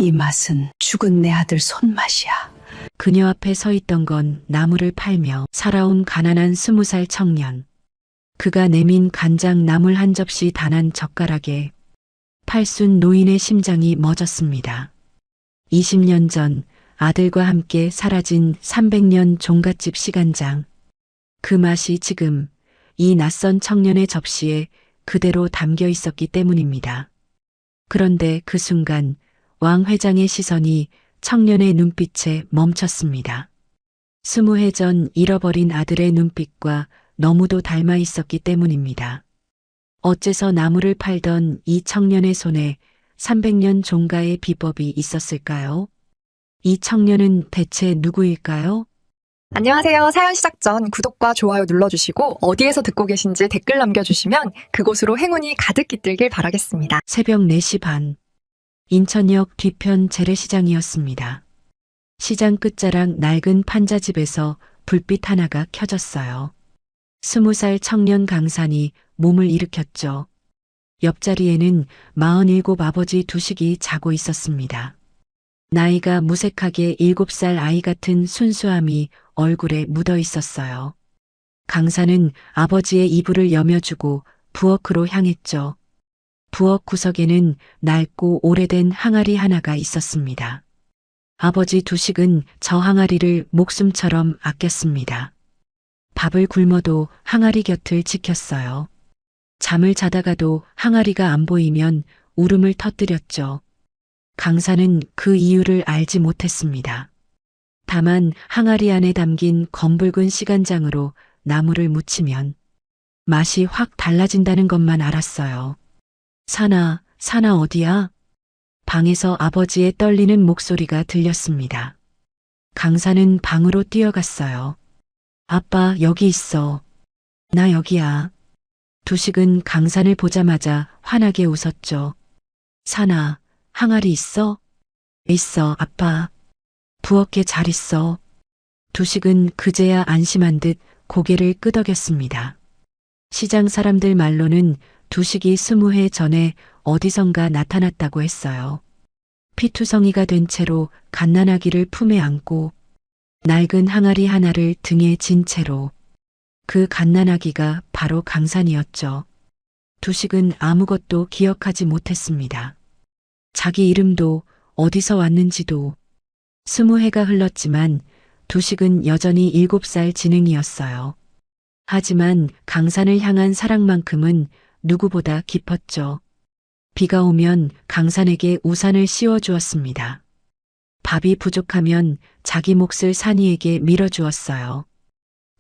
이 맛은 죽은 내 아들 손맛이야. 그녀 앞에 서 있던 건 나무를 팔며 살아온 가난한 20살 청년. 그가 내민 간장 나물 한 접시 단 한 젓가락에 팔순 노인의 심장이 멎었습니다. 20년 전 아들과 함께 사라진 300년 종갓집 시간장. 그 맛이 지금 이 낯선 청년의 접시에 그대로 담겨 있었기 때문입니다. 그런데 그 순간 왕 회장의 시선이 청년의 눈빛에 멈췄습니다. 20해 전 잃어버린 아들의 눈빛과 너무도 닮아 있었기 때문입니다. 어째서 나무를 팔던 이 청년의 손에 300년 종가의 비법이 있었을까요? 이 청년은 대체 누구일까요? 안녕하세요. 사연 시작 전 구독과 좋아요 눌러주시고 어디에서 듣고 계신지 댓글 남겨주시면 그곳으로 행운이 가득 깃들길 바라겠습니다. 새벽 4시 반, 인천역 뒤편 재래시장이었습니다. 시장 끝자락 낡은 판자집에서 불빛 하나가 켜졌어요. 20살 청년 강산이 몸을 일으켰죠. 옆자리에는 47 아버지 두식이 자고 있었습니다. 나이가 무색하게 7살 아이 같은 순수함이 얼굴에 묻어 있었어요. 강산은 아버지의 이불을 여며주고 부엌으로 향했죠. 부엌 구석에는 낡고 오래된 항아리 하나가 있었습니다. 아버지 두식은 저 항아리를 목숨처럼 아꼈습니다. 밥을 굶어도 항아리 곁을 지켰어요. 잠을 자다가도 항아리가 안 보이면 울음을 터뜨렸죠. 강산은 그 이유를 알지 못했습니다. 다만 항아리 안에 담긴 검붉은 시간장으로 나물을 무치면 맛이 확 달라진다는 것만 알았어요. 사나 어디야? 방에서 아버지의 떨리는 목소리가 들렸습니다. 강산은 방으로 뛰어갔어요. 아빠, 여기 있어. 나 여기야. 두식은 강산을 보자마자 환하게 웃었죠. 사나, 항아리 있어? 있어, 아빠. 부엌에 잘 있어. 두식은 그제야 안심한 듯 고개를 끄덕였습니다. 시장 사람들 말로는 두식이 20해 전에 어디선가 나타났다고 했어요. 피투성이가 된 채로 갓난아기를 품에 안고 낡은 항아리 하나를 등에 진 채로. 그 갓난아기가 바로 강산이었죠. 두식은 아무것도 기억하지 못했습니다. 자기 이름도 어디서 왔는지도. 20해가 흘렀지만 두식은 여전히 7살 지능이었어요. 하지만 강산을 향한 사랑만큼은 누구보다 깊었죠. 비가 오면 강산에게 우산을 씌워주었습니다. 밥이 부족하면 자기 몫을 산이에게 밀어주었어요.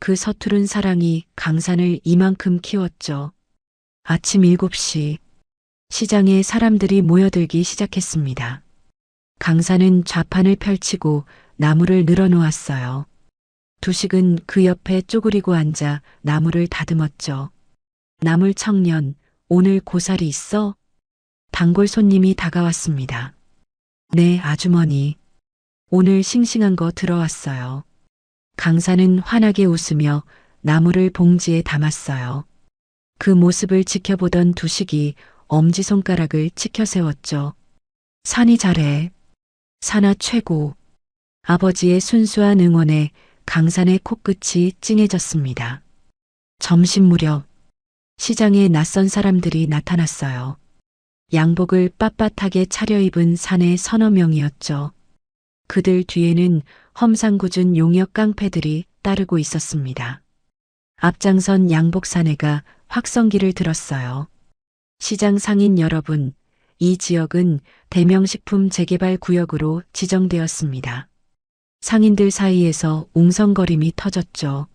그 서투른 사랑이 강산을 이만큼 키웠죠. 아침 7시, 시장에 사람들이 모여들기 시작했습니다. 강산은 좌판을 펼치고 나무를 늘어놓았어요. 두식은 그 옆에 쪼그리고 앉아 나무를 다듬었죠. 나물 청년, 오늘 고사리 있어? 단골 손님이 다가왔습니다. 네, 아주머니. 오늘 싱싱한 거 들어왔어요. 강산은 환하게 웃으며 나무를 봉지에 담았어요. 그 모습을 지켜보던 두식이 엄지손가락을 치켜 세웠죠. 산이 잘해. 사나 최고. 아버지의 순수한 응원에 강산의 코끝이 찡해졌습니다. 점심 무렵 시장에 낯선 사람들이 나타났어요. 양복을 빳빳하게 차려입은 사내 서너 명이었죠. 그들 뒤에는 험상궂은 용역 깡패들이 따르고 있었습니다. 앞장선 양복 사내가 확성기를 들었어요. 시장 상인 여러분, 이 지역은 대명식품 재개발 구역으로 지정되었습니다. 상인들 사이에서 웅성거림이 터졌죠.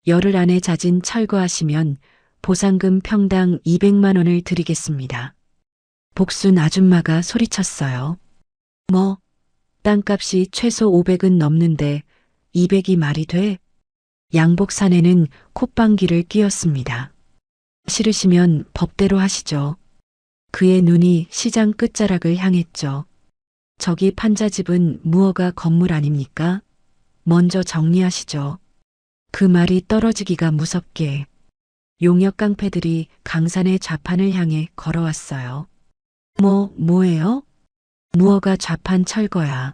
열흘 안에 자진 철거하시면 보상금 평당 200만 원을 드리겠습니다. 복순 아줌마가 소리쳤어요. 뭐, 땅값이 최소 500은 넘는데 200이 말이 돼? 양복 사내는 콧방귀를 뀌었습니다. 싫으시면 법대로 하시죠. 그의 눈이 시장 끝자락을 향했죠. 저기 판자집은 무허가 건물 아닙니까? 먼저 정리하시죠. 그 말이 떨어지기가 무섭게 용역 깡패들이 강산의 좌판을 향해 걸어왔어요. 뭐예요? 무어가 좌판 철거야.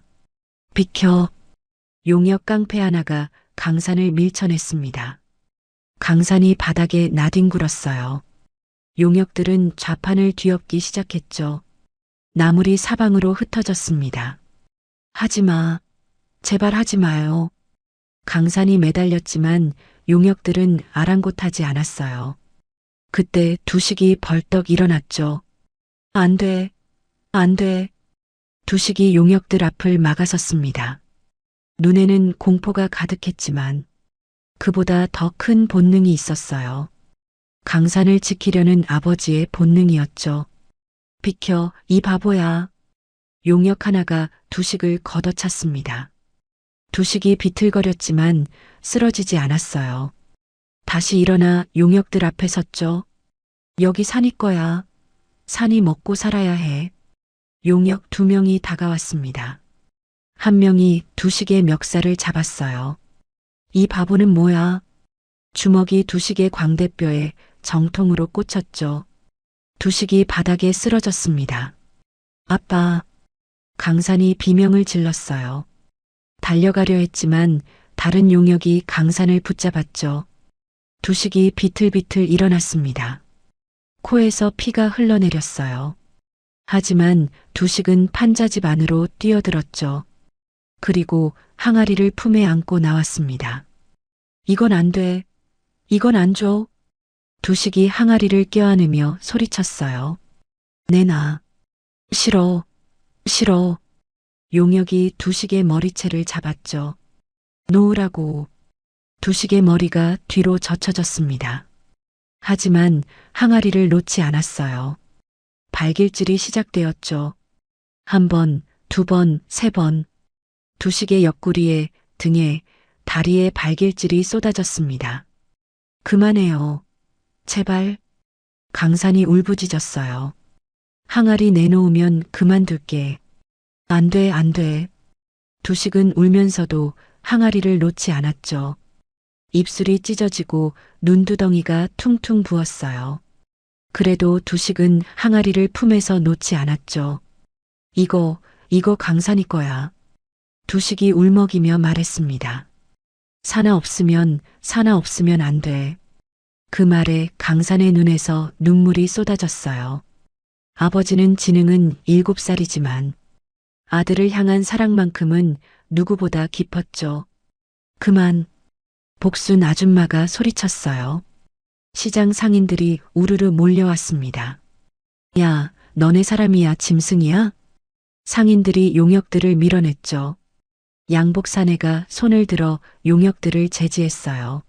비켜. 용역 깡패 하나가 강산을 밀쳐냈습니다. 강산이 바닥에 나뒹굴었어요. 용역들은 좌판을 뒤엎기 시작했죠. 나물이 사방으로 흩어졌습니다. 하지마. 제발 하지 마요. 강산이 매달렸지만 용역들은 아랑곳하지 않았어요. 그때 두식이 벌떡 일어났죠. 안 돼. 안 돼. 두식이 용역들 앞을 막아섰습니다. 눈에는 공포가 가득했지만 그보다 더 큰 본능이 있었어요. 강산을 지키려는 아버지의 본능이었죠. 비켜, 이 바보야. 용역 하나가 두식을 걷어찼습니다. 두식이 비틀거렸지만 쓰러지지 않았어요. 다시 일어나 용역들 앞에 섰죠. 여기 산이 거야. 산이 먹고 살아야 해. 용역 2명이 다가왔습니다. 한 명이 두식의 멱살을 잡았어요. 이 바보는 뭐야? 주먹이 두식의 광대뼈에 정통으로 꽂혔죠. 두식이 바닥에 쓰러졌습니다. 아빠. 강산이 비명을 질렀어요. 달려가려 했지만 다른 용역이 강산을 붙잡았죠. 두식이 비틀비틀 일어났습니다. 코에서 피가 흘러내렸어요. 하지만 두식은 판자집 안으로 뛰어들었죠. 그리고 항아리를 품에 안고 나왔습니다. 이건 안 돼. 이건 안 줘. 두식이 항아리를 껴안으며 소리쳤어요. 내놔. 싫어. 싫어. 용역이 두식의 머리채를 잡았죠. 놓으라고. 두식의 머리가 뒤로 젖혀졌습니다. 하지만 항아리를 놓지 않았어요. 발길질이 시작되었죠. 1번, 2번, 3번. 두식의 옆구리에, 등에, 다리에 발길질이 쏟아졌습니다. 그만해요. 제발. 강산이 울부짖었어요. 항아리 내놓으면 그만둘게. 안 돼, 안 돼. 두식은 울면서도 항아리를 놓지 않았죠. 입술이 찢어지고 눈두덩이가 퉁퉁 부었어요. 그래도 두식은 항아리를 품에서 놓지 않았죠. 이거 강산이 거야. 두식이 울먹이며 말했습니다. 사나 없으면 안 돼. 그 말에 강산의 눈에서 눈물이 쏟아졌어요. 아버지는 지능은 7살이지만 아들을 향한 사랑만큼은 누구보다 깊었죠. 그만. 복순 아줌마가 소리쳤어요. 시장 상인들이 우르르 몰려왔습니다. 야, 너네 사람이야, 짐승이야? 상인들이 용역들을 밀어냈죠. 양복 사내가 손을 들어 용역들을 제지했어요.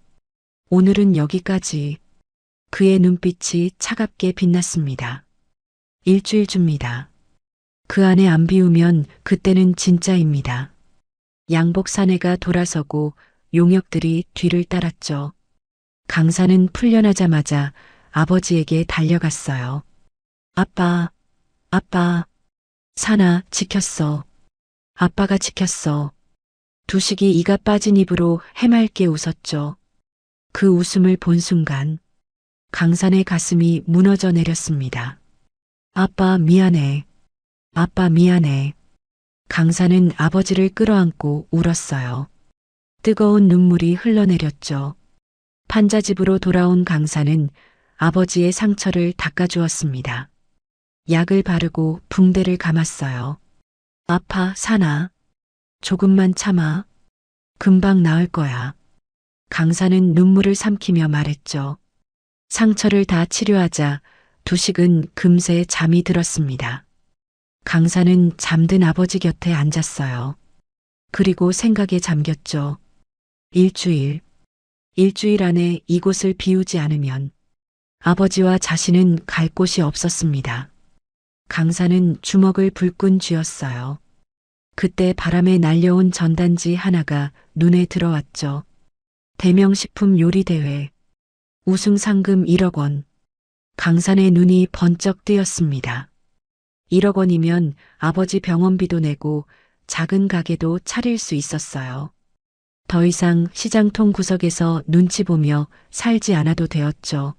오늘은 여기까지. 그의 눈빛이 차갑게 빛났습니다. 일주일 줍니다. 그 안에 안 비우면 그때는 진짜입니다. 양복 사내가 돌아서고 용역들이 뒤를 따랐죠. 강산은 풀려나자마자 아버지에게 달려갔어요. 아빠, 아빠, 사나 지켰어. 아빠가 지켰어. 두식이 이가 빠진 입으로 해맑게 웃었죠. 그 웃음을 본 순간 강산의 가슴이 무너져 내렸습니다. 아빠 미안해. 아빠 미안해. 강산은 아버지를 끌어안고 울었어요. 뜨거운 눈물이 흘러내렸죠. 판자집으로 돌아온 강산은 아버지의 상처를 닦아주었습니다. 약을 바르고 붕대를 감았어요. 아파, 사나. 조금만 참아. 금방 나을 거야. 강산은 눈물을 삼키며 말했죠. 상처를 다 치료하자 두식은 금세 잠이 들었습니다. 강산은 잠든 아버지 곁에 앉았어요. 그리고 생각에 잠겼죠. 일주일 안에 이곳을 비우지 않으면 아버지와 자신은 갈 곳이 없었습니다. 강산은 주먹을 불끈 쥐었어요. 그때 바람에 날려온 전단지 하나가 눈에 들어왔죠. 대명식품 요리대회. 우승 상금 1억 원. 강산의 눈이 번쩍 뜨였습니다. 1억 원이면 아버지 병원비도 내고 작은 가게도 차릴 수 있었어요. 더 이상 시장통 구석에서 눈치 보며 살지 않아도 되었죠.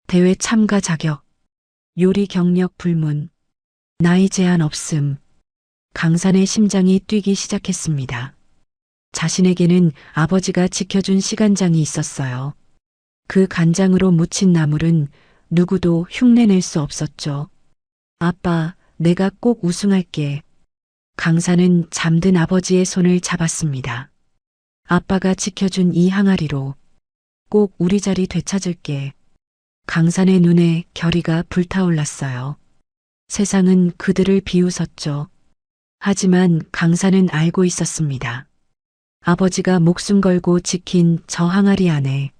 대회 참가 자격, 요리 경력 불문, 나이 제한 없음, 강산의 심장이 뛰기 시작했습니다. 자신에게는 아버지가 지켜준 시간장이 있었어요. 그 간장으로 무친 나물은 누구도 흉내낼 수 없었죠. 아빠, 내가 꼭 우승할게. 강산은 잠든 아버지의 손을 잡았습니다. 아빠가 지켜준 이 항아리로 꼭 우리 자리 되찾을게. 강산의 눈에 결의가 불타올랐어요. 세상은 그들을 비웃었죠. 하지만 강산은 알고 있었습니다. 아버지가 목숨 걸고 지킨 저 항아리 안에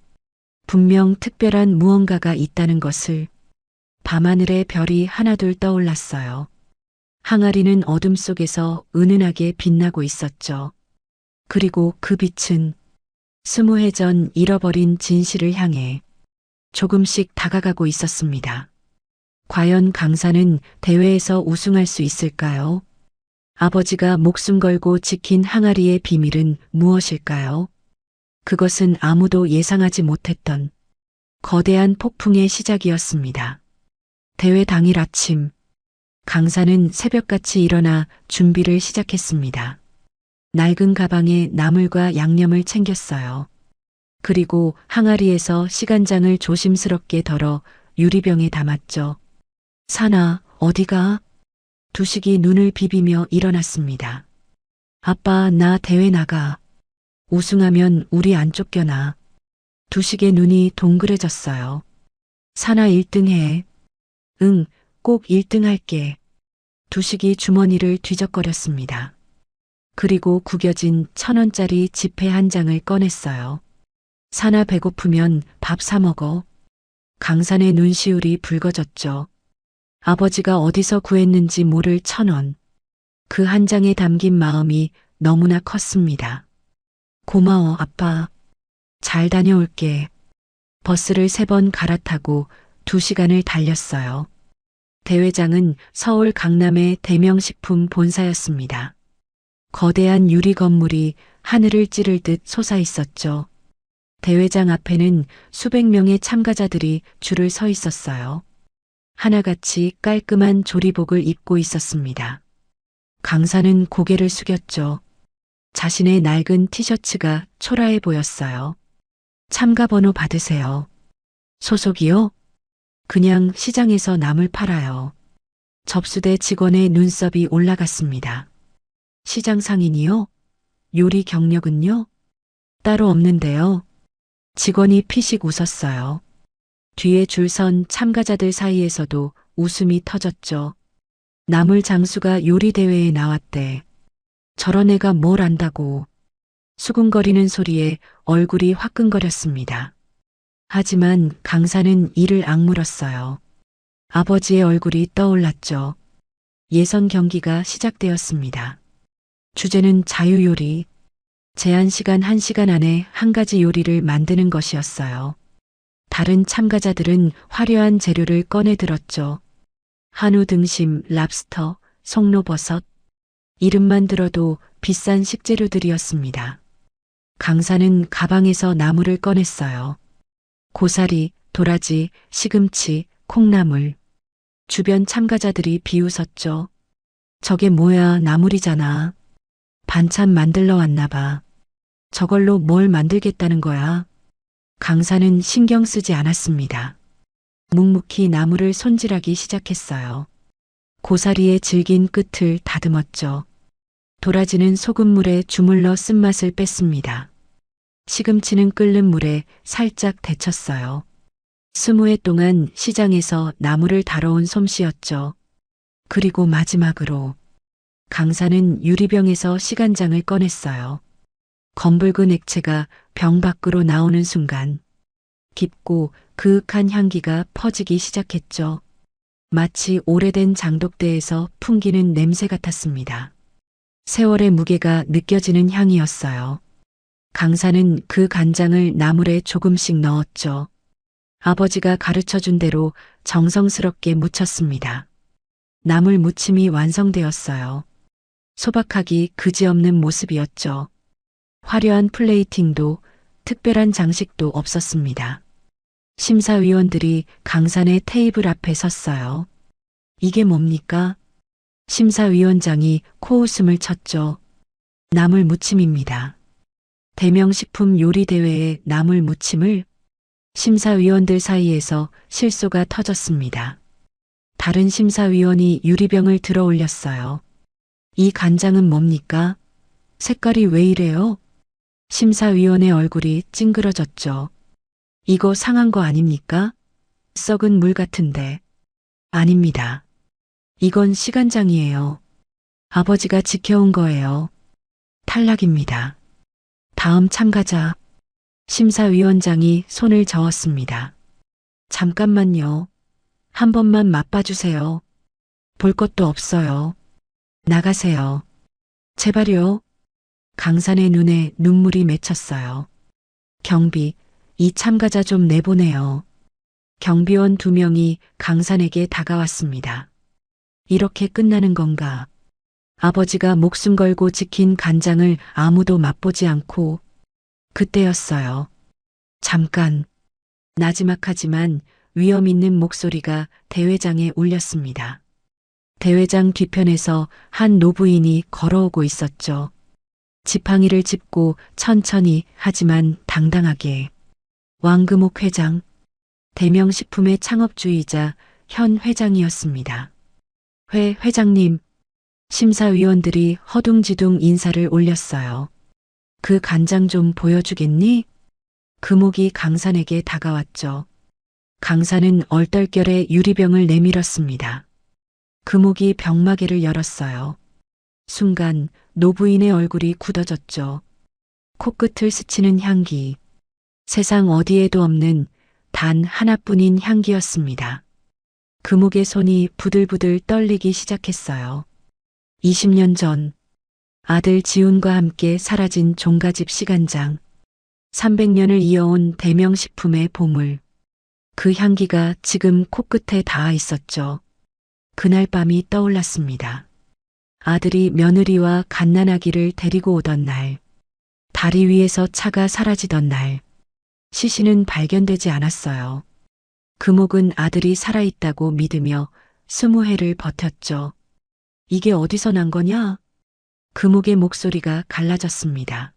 분명 특별한 무언가가 있다는 것을. 밤하늘에 별이 하나둘 떠올랐어요. 항아리는 어둠 속에서 은은하게 빛나고 있었죠. 그리고 그 빛은 20해 전 잃어버린 진실을 향해 조금씩 다가가고 있었습니다. 과연 강산은 대회에서 우승할 수 있을까요? 아버지가 목숨 걸고 지킨 항아리의 비밀은 무엇일까요? 그것은 아무도 예상하지 못했던 거대한 폭풍의 시작이었습니다. 대회 당일 아침, 강산은 새벽같이 일어나 준비를 시작했습니다. 낡은 가방에 나물과 양념을 챙겼어요. 그리고 항아리에서 시간장을 조심스럽게 덜어 유리병에 담았죠. 사나, 어디가? 두식이 눈을 비비며 일어났습니다. 아빠, 나 대회 나가. 우승하면 우리 안 쫓겨나. 두식의 눈이 동그래졌어요. 사나 1등 해. 응, 꼭 1등 할게. 두식이 주머니를 뒤적거렸습니다. 그리고 구겨진 1,000원짜리 지폐 한 장을 꺼냈어요. 사나 배고프면 밥 사 먹어. 강산의 눈시울이 붉어졌죠. 아버지가 어디서 구했는지 모를 1,000원. 그 한 장에 담긴 마음이 너무나 컸습니다. 고마워, 아빠. 잘 다녀올게. 버스를 3번 갈아타고 2시간을 달렸어요. 대회장은 서울 강남의 대명식품 본사였습니다. 거대한 유리 건물이 하늘을 찌를 듯 솟아 있었죠. 대회장 앞에는 수백 명의 참가자들이 줄을 서 있었어요. 하나같이 깔끔한 조리복을 입고 있었습니다. 강산은 고개를 숙였죠. 자신의 낡은 티셔츠가 초라해 보였어요. 참가 번호 받으세요. 소속이요? 그냥 시장에서 나물 팔아요. 접수대 직원의 눈썹이 올라갔습니다. 시장 상인이요? 요리 경력은요? 따로 없는데요. 직원이 피식 웃었어요. 뒤에 줄 선 참가자들 사이에서도 웃음이 터졌죠. 나물 장수가 요리 대회에 나왔대. 저런 애가 뭘 안다고. 수군거리는 소리에 얼굴이 화끈거렸습니다. 하지만 강산은 이를 악물었어요. 아버지의 얼굴이 떠올랐죠. 예선 경기가 시작되었습니다. 주제는 자유요리. 제한 시간 1시간 안에 한 가지 요리를 만드는 것이었어요. 다른 참가자들은 화려한 재료를 꺼내 들었죠. 한우 등심, 랍스터, 송로버섯. 이름만 들어도 비싼 식재료들이었습니다. 강산은 가방에서 나물을 꺼냈어요. 고사리, 도라지, 시금치, 콩나물. 주변 참가자들이 비웃었죠. 저게 뭐야, 나물이잖아. 반찬 만들러 왔나 봐. 저걸로 뭘 만들겠다는 거야? 강산은 신경 쓰지 않았습니다. 묵묵히 나물을 손질하기 시작했어요. 고사리의 질긴 끝을 다듬었죠. 도라지는 소금물에 주물러 쓴맛을 뺐습니다. 시금치는 끓는 물에 살짝 데쳤어요. 20해 동안 시장에서 나물을 다뤄온 솜씨였죠. 그리고 마지막으로 강산은 유리병에서 시간장을 꺼냈어요. 검붉은 액체가 병 밖으로 나오는 순간 깊고 그윽한 향기가 퍼지기 시작했죠. 마치 오래된 장독대에서 풍기는 냄새 같았습니다. 세월의 무게가 느껴지는 향이었어요. 강산은 그 간장을 나물에 조금씩 넣었죠. 아버지가 가르쳐준 대로 정성스럽게 무쳤습니다. 나물 무침이 완성되었어요. 소박하기 그지없는 모습이었죠. 화려한 플레이팅도 특별한 장식도 없었습니다. 심사위원들이 강산의 테이블 앞에 섰어요. 이게 뭡니까? 심사위원장이 코웃음을 쳤죠. 나물 무침입니다. 대명식품 요리대회의 나물 무침을 심사위원들 사이에서 실소가 터졌습니다. 다른 심사위원이 유리병을 들어 올렸어요. 이 간장은 뭡니까? 색깔이 왜 이래요? 심사위원의 얼굴이 찡그러졌죠. 이거 상한 거 아닙니까? 썩은 물 같은데. 아닙니다. 이건 시간장이에요. 아버지가 지켜온 거예요. 탈락입니다. 다음 참가자. 심사위원장이 손을 저었습니다. 잠깐만요. 한 번만 맛봐주세요. 볼 것도 없어요. 나가세요. 제발요. 강산의 눈에 눈물이 맺혔어요. 경비, 이 참가자 좀 내보내요. 경비원 2명이 강산에게 다가왔습니다. 이렇게 끝나는 건가? 아버지가 목숨 걸고 지킨 간장을 아무도 맛보지 않고 그때였어요. 잠깐. 나지막하지만 위험 있는 목소리가 대회장에 울렸습니다. 대회장 뒤편에서 한 노부인이 걸어오고 있었죠. 지팡이를 짚고 천천히 하지만 당당하게. 왕금옥 회장, 대명식품의 창업주의자 현 회장이었습니다. 회장님, 심사위원들이 허둥지둥 인사를 올렸어요. 그 간장 좀 보여주겠니? 금옥이 강산에게 다가왔죠. 강산은 얼떨결에 유리병을 내밀었습니다. 금옥이 병마개를 열었어요. 순간 노부인의 얼굴이 굳어졌죠. 코끝을 스치는 향기. 세상 어디에도 없는 단 하나뿐인 향기였습니다. 금옥의 손이 부들부들 떨리기 시작했어요. 20년 전 아들 지훈과 함께 사라진 종가집 시간장. 300년을 이어온 대명식품의 보물. 그 향기가 지금 코끝에 닿아 있었죠. 그날 밤이 떠올랐습니다. 아들이 며느리와 갓난아기를 데리고 오던 날. 다리 위에서 차가 사라지던 날. 시신은 발견되지 않았어요. 금옥은 아들이 살아있다고 믿으며 20해를 버텼죠. 이게 어디서 난 거냐? 금옥의 목소리가 갈라졌습니다.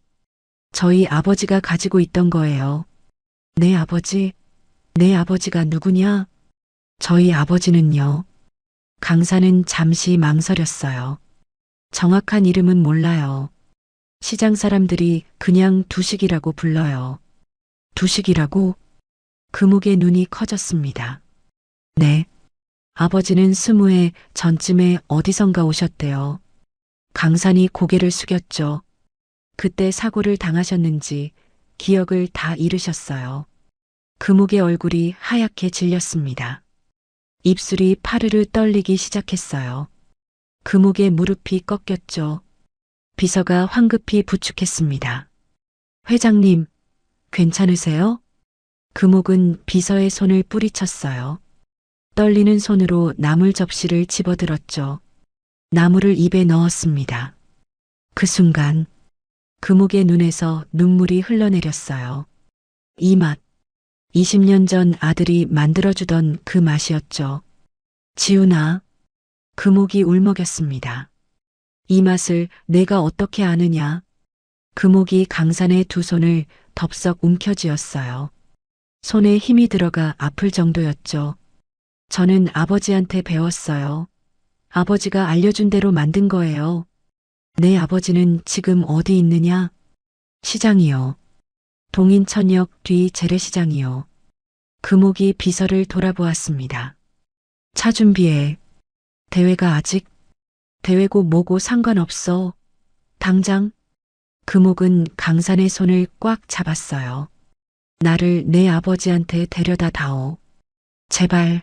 저희 아버지가 가지고 있던 거예요. 내 아버지? 내 아버지가 누구냐? 저희 아버지는요. 강사는 잠시 망설였어요. 정확한 이름은 몰라요. 시장 사람들이 그냥 두식이라고 불러요. 두식이라고? 금옥의 눈이 커졌습니다. 네. 아버지는 20해 전쯤에 어디선가 오셨대요. 강산이 고개를 숙였죠. 그때 사고를 당하셨는지 기억을 다 잃으셨어요. 금옥의 얼굴이 하얗게 질렸습니다. 입술이 파르르 떨리기 시작했어요. 금옥의 무릎이 꺾였죠. 비서가 황급히 부축했습니다. 회장님, 괜찮으세요? 금옥은 비서의 손을 뿌리쳤어요. 떨리는 손으로 나물 접시를 집어들었죠. 나물을 입에 넣었습니다. 그 순간 금옥의 눈에서 눈물이 흘러내렸어요. 이 맛, 20년 전 아들이 만들어주던 그 맛이었죠. 지훈아, 금옥이 울먹였습니다. 이 맛을 내가 어떻게 아느냐? 금옥이 강산의 2 손을 덥석 움켜쥐었어요. 손에 힘이 들어가 아플 정도였죠. 저는 아버지한테 배웠어요. 아버지가 알려준 대로 만든 거예요. 내 아버지는 지금 어디 있느냐? 시장이요. 동인천역 뒤 재래시장이요. 금옥이 비서를 돌아보았습니다. 차 준비해. 대회가 아직? 대회고 뭐고 상관없어. 당장. 금옥은 강산의 손을 꽉 잡았어요. 나를 내 아버지한테 데려다 다오. 제발.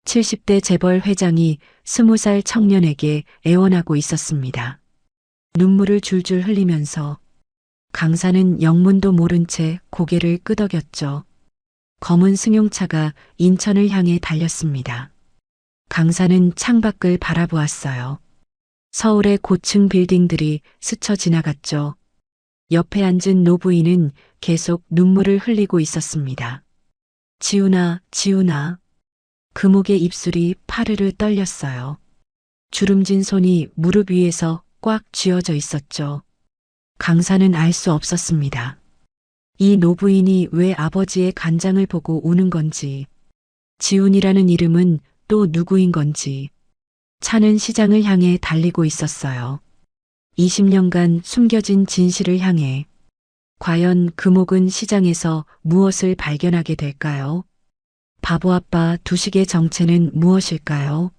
70대 재벌 회장이 20살 청년에게 애원하고 있었습니다. 눈물을 줄줄 흘리면서 강산은 영문도 모른 채 고개를 끄덕였죠. 검은 승용차가 인천을 향해 달렸습니다. 강산은 창밖을 바라보았어요. 서울의 고층 빌딩들이 스쳐 지나갔죠. 옆에 앉은 노부인은 계속 눈물을 흘리고 있었습니다. 지훈아, 지훈아. 금옥의 입술이 파르르 떨렸어요. 주름진 손이 무릎 위에서 꽉 쥐어져 있었죠. 강사는 알 수 없었습니다. 이 노부인이 왜 아버지의 간장을 보고 우는 건지, 지훈이라는 이름은 또 누구인 건지. 차는 시장을 향해 달리고 있었어요. 20년간 숨겨진 진실을 향해. 과연 금옥은 시장에서 무엇을 발견하게 될까요? 바보 아빠 두식의 정체는 무엇일까요?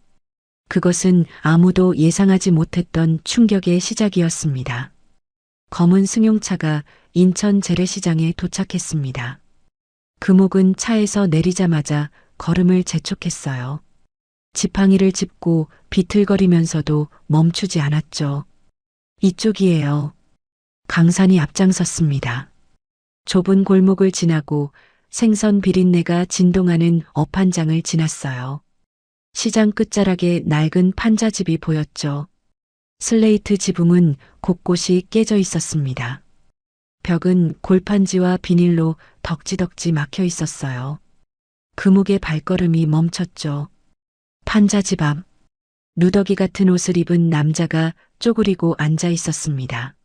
그것은 아무도 예상하지 못했던 충격의 시작이었습니다. 검은 승용차가 인천 재래시장에 도착했습니다. 금옥은 차에서 내리자마자 걸음을 재촉했어요. 지팡이를 짚고 비틀거리면서도 멈추지 않았죠. 이쪽이에요. 강산이 앞장섰습니다. 좁은 골목을 지나고 생선 비린내가 진동하는 업한장을 지났어요. 시장 끝자락에 낡은 판자집이 보였죠. 슬레이트 지붕은 곳곳이 깨져 있었습니다. 벽은 골판지와 비닐로 덕지덕지 막혀 있었어요. 금옥의 발걸음이 멈췄죠. 판자집 앞, 누더기 같은 옷을 입은 남자가 쪼그리고 앉아 있었습니다.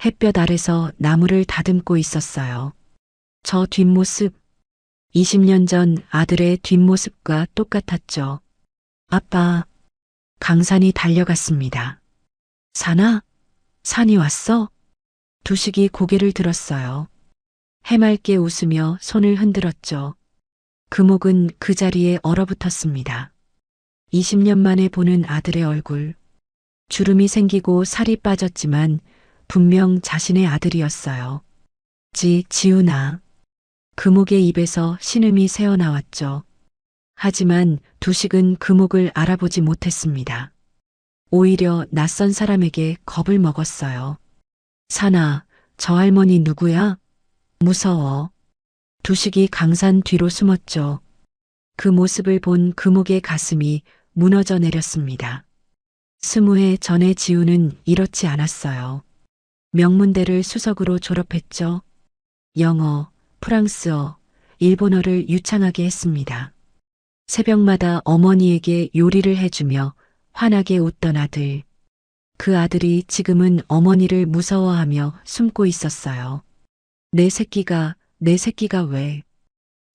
햇볕 아래서 나무를 다듬고 있었어요. 저 뒷모습, 20년 전 아들의 뒷모습과 똑같았죠. 아빠, 강산이 달려갔습니다. 산아, 산이 왔어? 두식이 고개를 들었어요. 해맑게 웃으며 손을 흔들었죠. 금옥은 그 자리에 얼어붙었습니다. 20년 만에 보는 아들의 얼굴. 주름이 생기고 살이 빠졌지만 분명 자신의 아들이었어요. 지훈아. 금옥의 입에서 신음이 새어나왔죠. 하지만 두식은 금옥을 알아보지 못했습니다. 오히려 낯선 사람에게 겁을 먹었어요. 산아, 저 할머니 누구야? 무서워. 두식이 강산 뒤로 숨었죠. 그 모습을 본 금옥의 가슴이 무너져 내렸습니다. 20해 전의 지훈은 이렇지 않았어요. 명문대를 수석으로 졸업했죠. 영어, 프랑스어, 일본어를 유창하게 했습니다. 새벽마다 어머니에게 요리를 해주며 환하게 웃던 아들. 그 아들이 지금은 어머니를 무서워하며 숨고 있었어요. 내 새끼가 왜?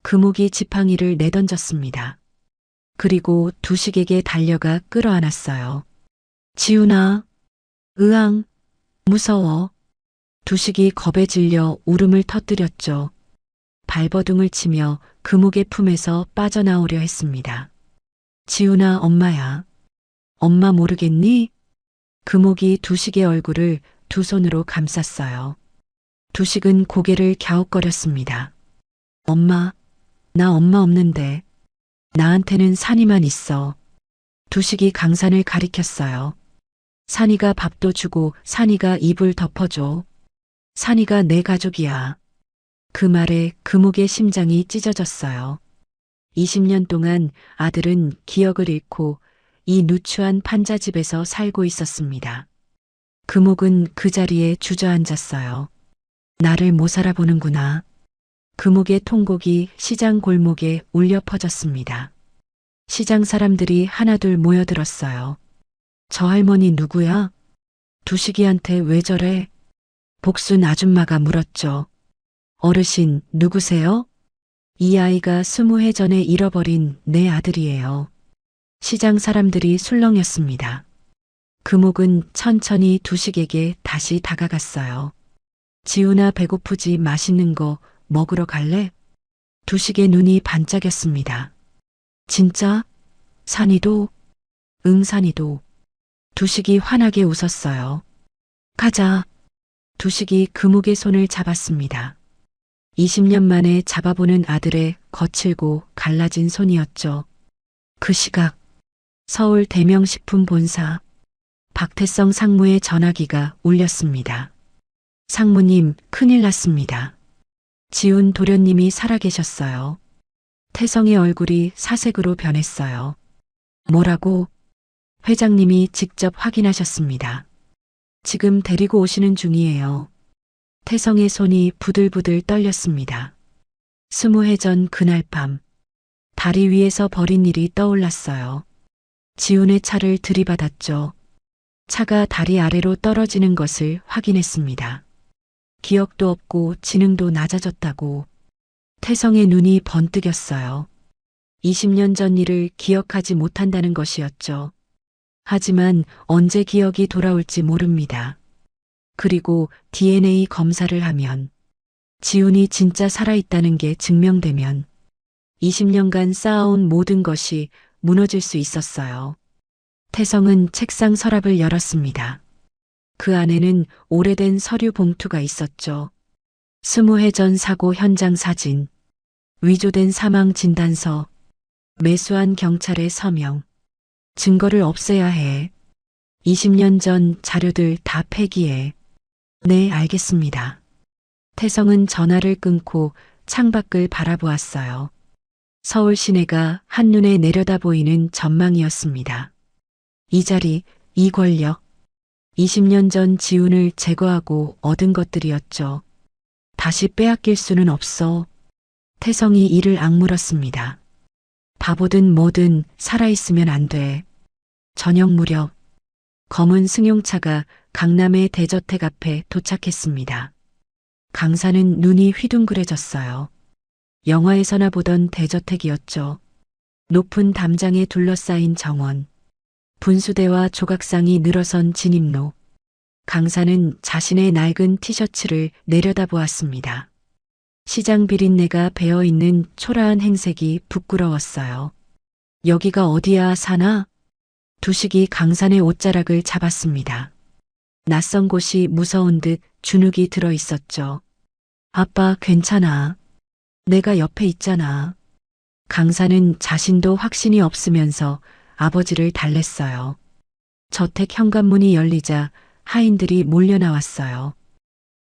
금옥이 지팡이를 내던졌습니다. 그리고 두식에게 달려가 끌어안았어요. 지훈아, 으앙, 무서워. 두식이 겁에 질려 울음을 터뜨렸죠. 발버둥을 치며 금옥의 품에서 빠져나오려 했습니다. 지훈아, 엄마야. 엄마 모르겠니? 금옥이 두식의 얼굴을 두 손으로 감쌌어요. 두식은 고개를 갸웃거렸습니다. 엄마, 나 엄마 없는데. 나한테는 산이만 있어. 두식이 강산을 가리켰어요. 산이가 밥도 주고 산이가 이불 덮어줘. 산이가 내 가족이야. 그 말에 금옥의 심장이 찢어졌어요. 20년 동안 아들은 기억을 잃고 이 누추한 판자집에서 살고 있었습니다. 금옥은 그 자리에 주저앉았어요. 나를 못 알아보는구나. 금옥의 통곡이 시장 골목에 울려 퍼졌습니다. 시장 사람들이 하나둘 모여들었어요. 저 할머니 누구야? 두식이한테 왜 저래? 복순 아줌마가 물었죠. 어르신, 누구세요? 이 아이가 20해 전에 잃어버린 내 아들이에요. 시장 사람들이 술렁였습니다. 금옥은 천천히 두식에게 다시 다가갔어요. 지훈아, 배고프지? 맛있는 거 먹으러 갈래? 두식의 눈이 반짝였습니다. 진짜? 산이도? 응, 산이도. 두식이 환하게 웃었어요. 가자. 두식이 금옥의 손을 잡았습니다. 20년 만에 잡아보는 아들의 거칠고 갈라진 손이었죠. 그 시각 서울 대명식품본사 박태성 상무의 전화기가 울렸습니다. 상무님, 큰일 났습니다. 지훈 도련님이 살아계셨어요. 태성의 얼굴이 사색으로 변했어요. 뭐라고? 회장님이 직접 확인하셨습니다. 지금 데리고 오시는 중이에요. 태성의 손이 부들부들 떨렸습니다. 20해 전 그날 밤, 다리 위에서 벌인 일이 떠올랐어요. 지훈의 차를 들이받았죠. 차가 다리 아래로 떨어지는 것을 확인했습니다. 기억도 없고 지능도 낮아졌다고. 태성의 눈이 번뜩였어요. 20년 전 일을 기억하지 못한다는 것이었죠. 하지만 언제 기억이 돌아올지 모릅니다. 그리고 DNA 검사를 하면 지훈이 진짜 살아있다는 게 증명되면 20년간 쌓아온 모든 것이 무너질 수 있었어요. 태성은 책상 서랍을 열었습니다. 그 안에는 오래된 서류 봉투가 있었죠. 20해 전 사고 현장 사진, 위조된 사망 진단서, 매수한 경찰의 서명. 증거를 없애야 해. 20년 전 자료들 다 폐기해. 네, 알겠습니다. 태성은 전화를 끊고 창밖을 바라보았어요. 서울 시내가 한눈에 내려다 보이는 전망이었습니다. 이 자리, 이 권력. 20년 전 지훈을 제거하고 얻은 것들이었죠. 다시 빼앗길 수는 없어. 태성이 이를 악물었습니다. 바보든 뭐든 살아있으면 안 돼. 저녁 무렵 검은 승용차가 강남의 대저택 앞에 도착했습니다. 강사는 눈이 휘둥그레졌어요. 영화에서나 보던 대저택이었죠. 높은 담장에 둘러싸인 정원, 분수대와 조각상이 늘어선 진입로. 강사는 자신의 낡은 티셔츠를 내려다보았습니다. 시장 비린내가 배어있는 초라한 행색이 부끄러웠어요. 여기가 어디야, 사나? 두식이 강산의 옷자락을 잡았습니다. 낯선 곳이 무서운 듯 주눅이 들어 있었죠. 아빠, 괜찮아. 내가 옆에 있잖아. 강산은 자신도 확신이 없으면서 아버지를 달랬어요. 저택 현관문이 열리자 하인들이 몰려 나왔어요.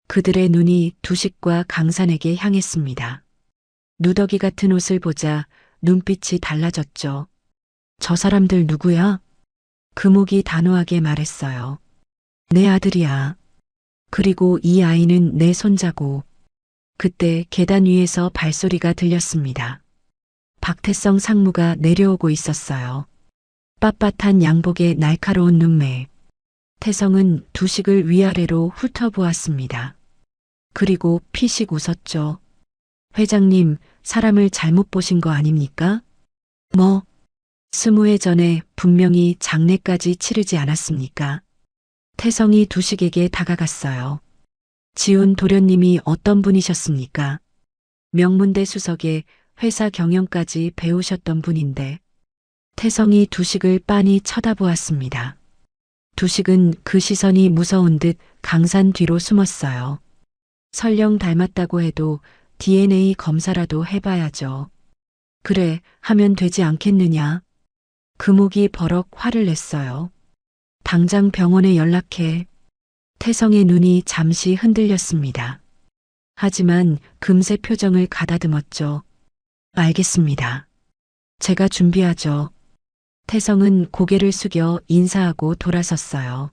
그들의 눈이 두식과 강산에게 향했습니다. 누더기 같은 옷을 보자 눈빛이 달라졌죠. 저 사람들 누구야? 금옥이 단호하게 말했어요. 내 아들이야. 그리고 이 아이는 내 손자고. 그때 계단 위에서 발소리가 들렸습니다. 박태성 상무가 내려오고 있었어요. 빳빳한 양복에 날카로운 눈매. 태성은 두식을 위아래로 훑어보았습니다. 그리고 피식 웃었죠. 회장님, 사람을 잘못 보신 거 아닙니까? 뭐? 20해 전에 분명히 장례까지 치르지 않았습니까? 태성이 두식에게 다가갔어요. 지훈 도련님이 어떤 분이셨습니까? 명문대 수석에 회사 경영까지 배우셨던 분인데. 태성이 두식을 빤히 쳐다보았습니다. 두식은 그 시선이 무서운 듯 강산 뒤로 숨었어요. 설령 닮았다고 해도 DNA 검사라도 해봐야죠. 그래, 하면 되지 않겠느냐? 금옥이 버럭 화를 냈어요. 당장 병원에 연락해. 태성의 눈이 잠시 흔들렸습니다. 하지만 금세 표정을 가다듬었죠. 알겠습니다. 제가 준비하죠. 태성은 고개를 숙여 인사하고 돌아섰어요.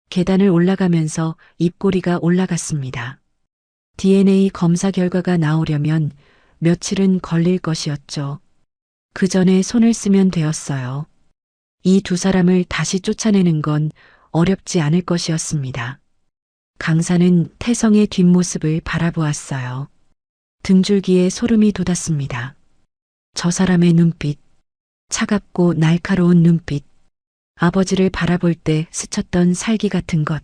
계단을 올라가면서 입꼬리가 올라갔습니다. DNA 검사 결과가 나오려면 며칠은 걸릴 것이었죠. 그 전에 손을 쓰면 되었어요. 이 두 사람을 다시 쫓아내는 건 어렵지 않을 것이었습니다. 강사는 태성의 뒷모습을 바라보았어요. 등줄기에 소름이 돋았습니다. 저 사람의 눈빛, 차갑고 날카로운 눈빛, 아버지를 바라볼 때 스쳤던 살기 같은 것.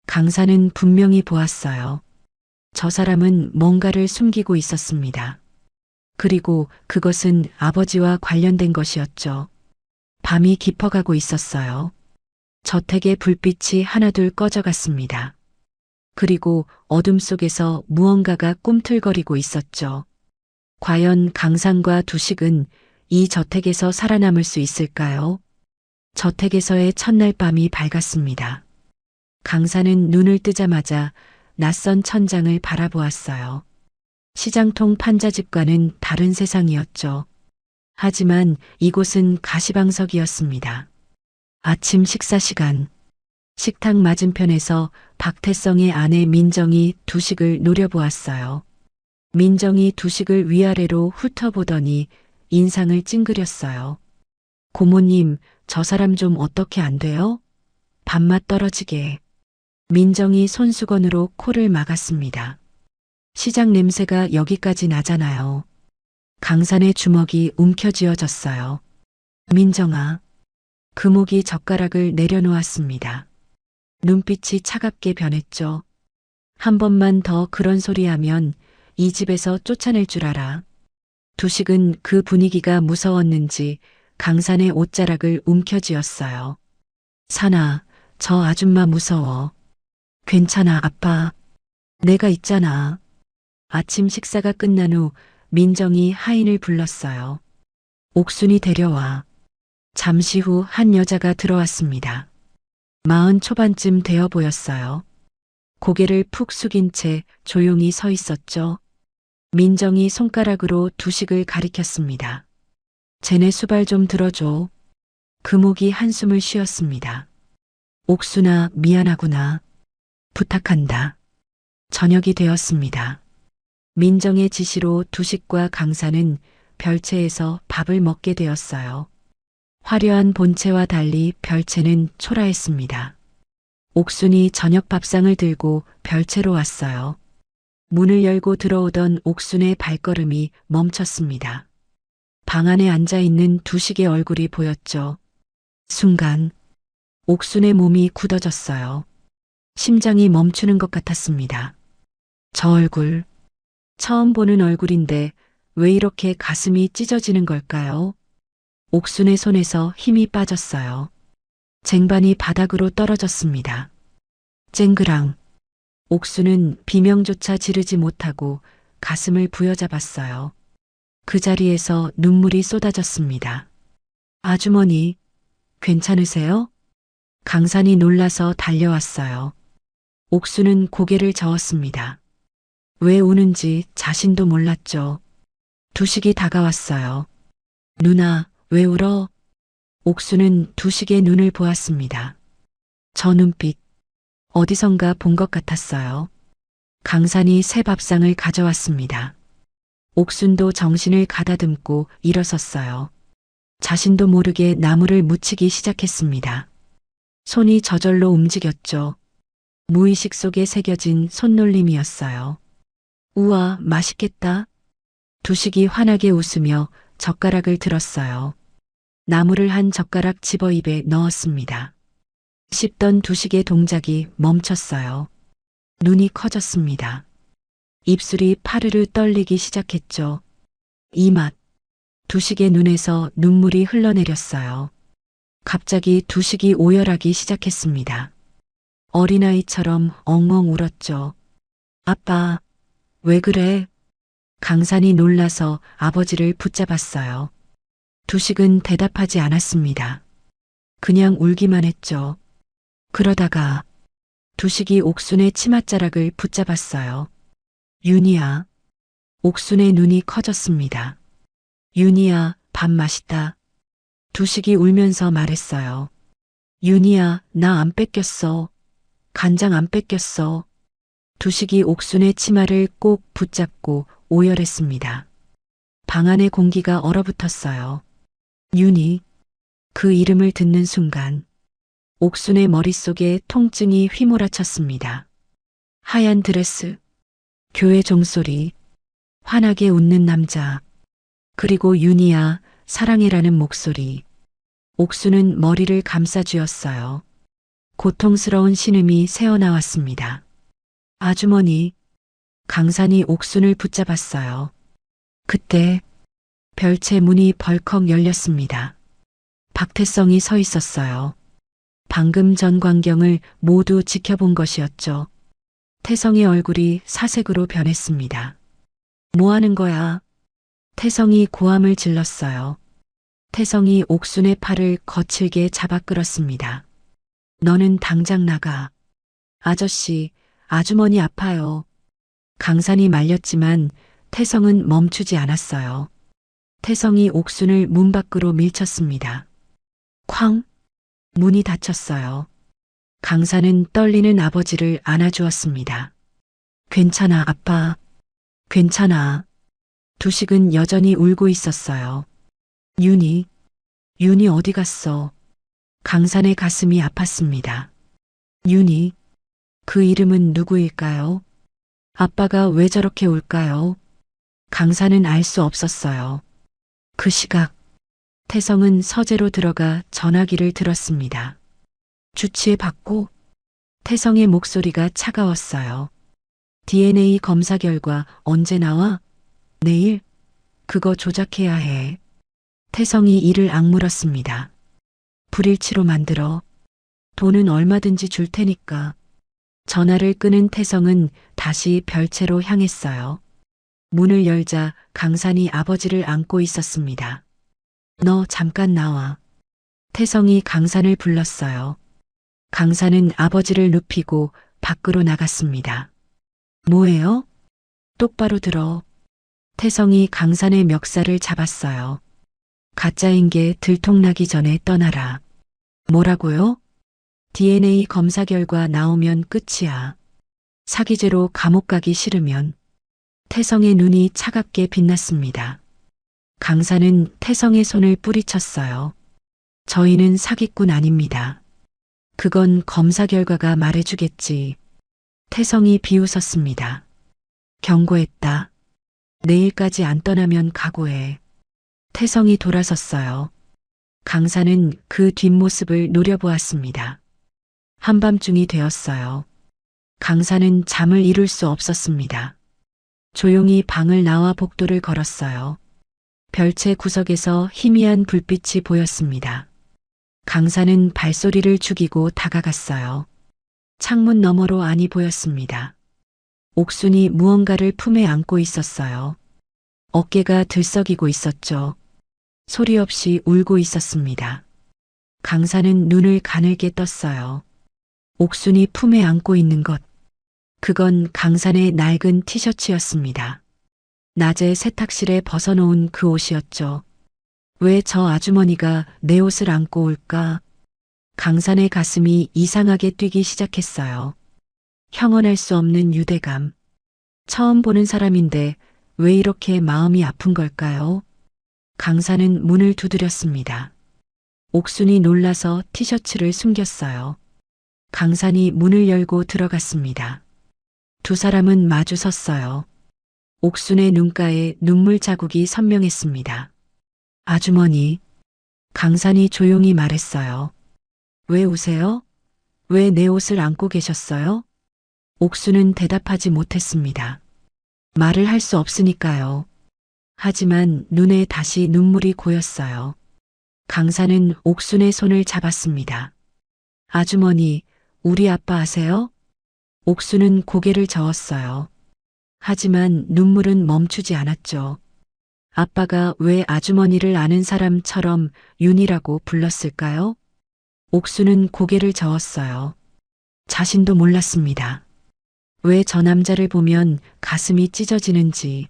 강사는 분명히 보았어요. 저 사람은 뭔가를 숨기고 있었습니다. 그리고 그것은 아버지와 관련된 것이었죠. 밤이 깊어가고 있었어요. 저택의 불빛이 하나둘 꺼져갔습니다. 그리고 어둠 속에서 무언가가 꿈틀거리고 있었죠. 과연 강산과 두식은 이 저택에서 살아남을 수 있을까요? 저택에서의 첫날 밤이 밝았습니다. 강산은 눈을 뜨자마자 낯선 천장을 바라보았어요. 시장통 판자집과는 다른 세상이었죠. 하지만 이곳은 가시방석이었습니다. 아침 식사 시간. 식탁 맞은편에서 박태성의 아내 민정이 두식을 노려보았어요. 민정이 두식을 위아래로 훑어보더니 인상을 찡그렸어요. 고모님, 저 사람 좀 어떻게 안 돼요? 밥맛 떨어지게. 민정이 손수건으로 코를 막았습니다. 시장 냄새가 여기까지 나잖아요. 강산의 주먹이 움켜쥐어졌어요. 민정아. 금옥이 젓가락을 내려놓았습니다. 눈빛이 차갑게 변했죠. 한 번만 더 그런 소리 하면 이 집에서 쫓아낼 줄 알아. 두식은 그 분위기가 무서웠는지 강산의 옷자락을 움켜쥐었어요. 산아, 저 아줌마 무서워. 괜찮아, 아빠. 내가 있잖아. 아침 식사가 끝난 후 민정이 하인을 불렀어요. 옥순이 데려와. 잠시 후 한 여자가 들어왔습니다. 40 초반쯤 되어 보였어요. 고개를 푹 숙인 채 조용히 서 있었죠. 민정이 손가락으로 두식을 가리켰습니다. 쟤네 수발 좀 들어줘. 금옥이 한숨을 쉬었습니다. 옥순아, 미안하구나. 부탁한다. 저녁이 되었습니다. 민정의 지시로 두식과 강산은 별채에서 밥을 먹게 되었어요. 화려한 본체와 달리 별채는 초라했습니다. 옥순이 저녁 밥상을 들고 별채로 왔어요. 문을 열고 들어오던 옥순의 발걸음이 멈췄습니다. 방 안에 앉아있는 두식의 얼굴이 보였죠. 순간 옥순의 몸이 굳어졌어요. 심장이 멈추는 것 같았습니다. 저 얼굴, 처음 보는 얼굴인데 왜 이렇게 가슴이 찢어지는 걸까요? 옥순의 손에서 힘이 빠졌어요. 쟁반이 바닥으로 떨어졌습니다. 쨍그랑. 옥순은 비명조차 지르지 못하고 가슴을 부여잡았어요. 그 자리에서 눈물이 쏟아졌습니다. 아주머니, 괜찮으세요? 강산이 놀라서 달려왔어요. 옥순은 고개를 저었습니다. 왜 우는지 자신도 몰랐죠. 두식이 다가왔어요. 누나, 왜 울어? 옥순은 두식의 눈을 보았습니다. 저 눈빛, 어디선가 본 것 같았어요. 강산이 새 밥상을 가져왔습니다. 옥순도 정신을 가다듬고 일어섰어요. 자신도 모르게 나무를 묻히기 시작했습니다. 손이 저절로 움직였죠. 무의식 속에 새겨진 손놀림이었어요. 우와, 맛있겠다. 두식이 환하게 웃으며 젓가락을 들었어요. 나무를 한 젓가락 집어 입에 넣었습니다. 씹던 두식의 동작이 멈췄어요. 눈이 커졌습니다. 입술이 파르르 떨리기 시작했죠. 이 맛. 두식의 눈에서 눈물이 흘러내렸어요. 갑자기 두식이 오열하기 시작했습니다. 어린아이처럼 엉엉 울었죠. 아빠, 왜 그래? 강산이 놀라서 아버지를 붙잡았어요. 두식은 대답하지 않았습니다. 그냥 울기만 했죠. 그러다가 두식이 옥순의 치맛자락을 붙잡았어요. 윤희야. 옥순의 눈이 커졌습니다. 윤희야, 밥 맛있다. 두식이 울면서 말했어요. 윤희야, 나 안 뺏겼어. 간장 안 뺏겼어. 두식이 옥순의 치마를 꼭 붙잡고 오열했습니다. 방 안의 공기가 얼어붙었어요. 윤희. 그 이름을 듣는 순간 옥순의 머릿속에 통증이 휘몰아쳤습니다. 하얀 드레스, 교회 종소리, 환하게 웃는 남자, 그리고 윤희야, 사랑해라는 목소리. 옥순은 머리를 감싸쥐었어요. 고통스러운 신음이 새어나왔습니다. 아주머니. 강산이 옥순을 붙잡았어요. 그때 별채 문이 벌컥 열렸습니다. 박태성이 서 있었어요. 방금 전 광경을 모두 지켜본 것이었죠. 태성의 얼굴이 사색으로 변했습니다. 뭐 하는 거야? 태성이 고함을 질렀어요. 태성이 옥순의 팔을 거칠게 잡아 끌었습니다. 너는 당장 나가. 아저씨, 아주머니 아파요. 강산이 말렸지만 태성은 멈추지 않았어요. 태성이 옥순을 문 밖으로 밀쳤습니다. 쾅! 문이 닫혔어요. 강산은 떨리는 아버지를 안아주었습니다. 괜찮아, 아빠. 괜찮아. 두식은 여전히 울고 있었어요. 윤희 어디 갔어? 강산의 가슴이 아팠습니다. 윤희, 그 이름은 누구일까요? 아빠가 왜 저렇게 울까요? 강산은 알 수 없었어요. 그 시각, 태성은 서재로 들어가 전화기를 들었습니다. 주치의 받고 태성의 목소리가 차가웠어요. DNA 검사 결과 언제 나와? 내일? 그거 조작해야 해. 태성이 이를 악물었습니다. 불일치로 만들어. 돈은 얼마든지 줄 테니까. 전화를 끊은 태성은 다시 별채로 향했어요. 문을 열자 강산이 아버지를 안고 있었습니다. 너 잠깐 나와. 태성이 강산을 불렀어요. 강산은 아버지를 눕히고 밖으로 나갔습니다. 뭐예요? 똑바로 들어. 태성이 강산의 멱살을 잡았어요. 가짜인 게 들통나기 전에 떠나라. 뭐라고요? DNA 검사 결과 나오면 끝이야. 사기죄로 감옥 가기 싫으면. 태성의 눈이 차갑게 빛났습니다. 강산은 태성의 손을 뿌리쳤어요. 저희는 사기꾼 아닙니다. 그건 검사 결과가 말해주겠지. 태성이 비웃었습니다. 경고했다. 내일까지 안 떠나면 각오해. 태성이 돌아섰어요. 강산은 그 뒷모습을 노려보았습니다. 한밤중이 되었어요. 강산은 잠을 이룰 수 없었습니다. 조용히 방을 나와 복도를 걸었어요. 별채 구석에서 희미한 불빛이 보였습니다. 강산은 발소리를 죽이고 다가갔어요. 창문 너머로 안이 보였습니다. 옥순이 무언가를 품에 안고 있었어요. 어깨가 들썩이고 있었죠. 소리 없이 울고 있었습니다. 강산은 눈을 가늘게 떴어요. 옥순이 품에 안고 있는 것. 그건 강산의 낡은 티셔츠였습니다. 낮에 세탁실에 벗어놓은 그 옷이었죠. 왜 저 아주머니가 내 옷을 안고 올까? 강산의 가슴이 이상하게 뛰기 시작했어요. 형언할 수 없는 유대감. 처음 보는 사람인데 왜 이렇게 마음이 아픈 걸까요? 강산은 문을 두드렸습니다. 옥순이 놀라서 티셔츠를 숨겼어요. 강산이 문을 열고 들어갔습니다. 두 사람은 마주 섰어요. 옥순의 눈가에 눈물 자국이 선명했습니다. 아주머니, 강산이 조용히 말했어요. 왜 우세요? 왜 내 옷을 안고 계셨어요? 옥순은 대답하지 못했습니다. 말을 할 수 없으니까요. 하지만 눈에 다시 눈물이 고였어요. 강산은 옥순의 손을 잡았습니다. 아주머니, 우리 아빠 아세요? 옥순은 고개를 저었어요. 하지만 눈물은 멈추지 않았죠. 아빠가 왜 아주머니를 아는 사람처럼 윤이라고 불렀을까요? 옥수는 고개를 저었어요. 자신도 몰랐습니다. 왜 저 남자를 보면 가슴이 찢어지는지,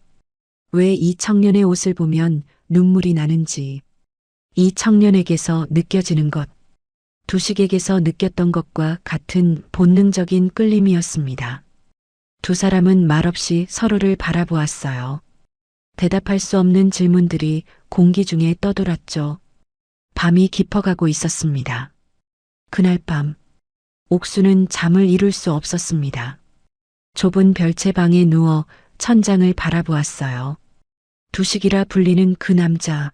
왜 이 청년의 옷을 보면 눈물이 나는지, 이 청년에게서 느껴지는 것, 두식에게서 느꼈던 것과 같은 본능적인 끌림이었습니다. 두 사람은 말없이 서로를 바라보았어요. 대답할 수 없는 질문들이 공기 중에 떠돌았죠. 밤이 깊어가고 있었습니다. 그날 밤, 옥수는 잠을 이룰 수 없었습니다. 좁은 별채 방에 누워 천장을 바라보았어요. 두식이라 불리는 그 남자,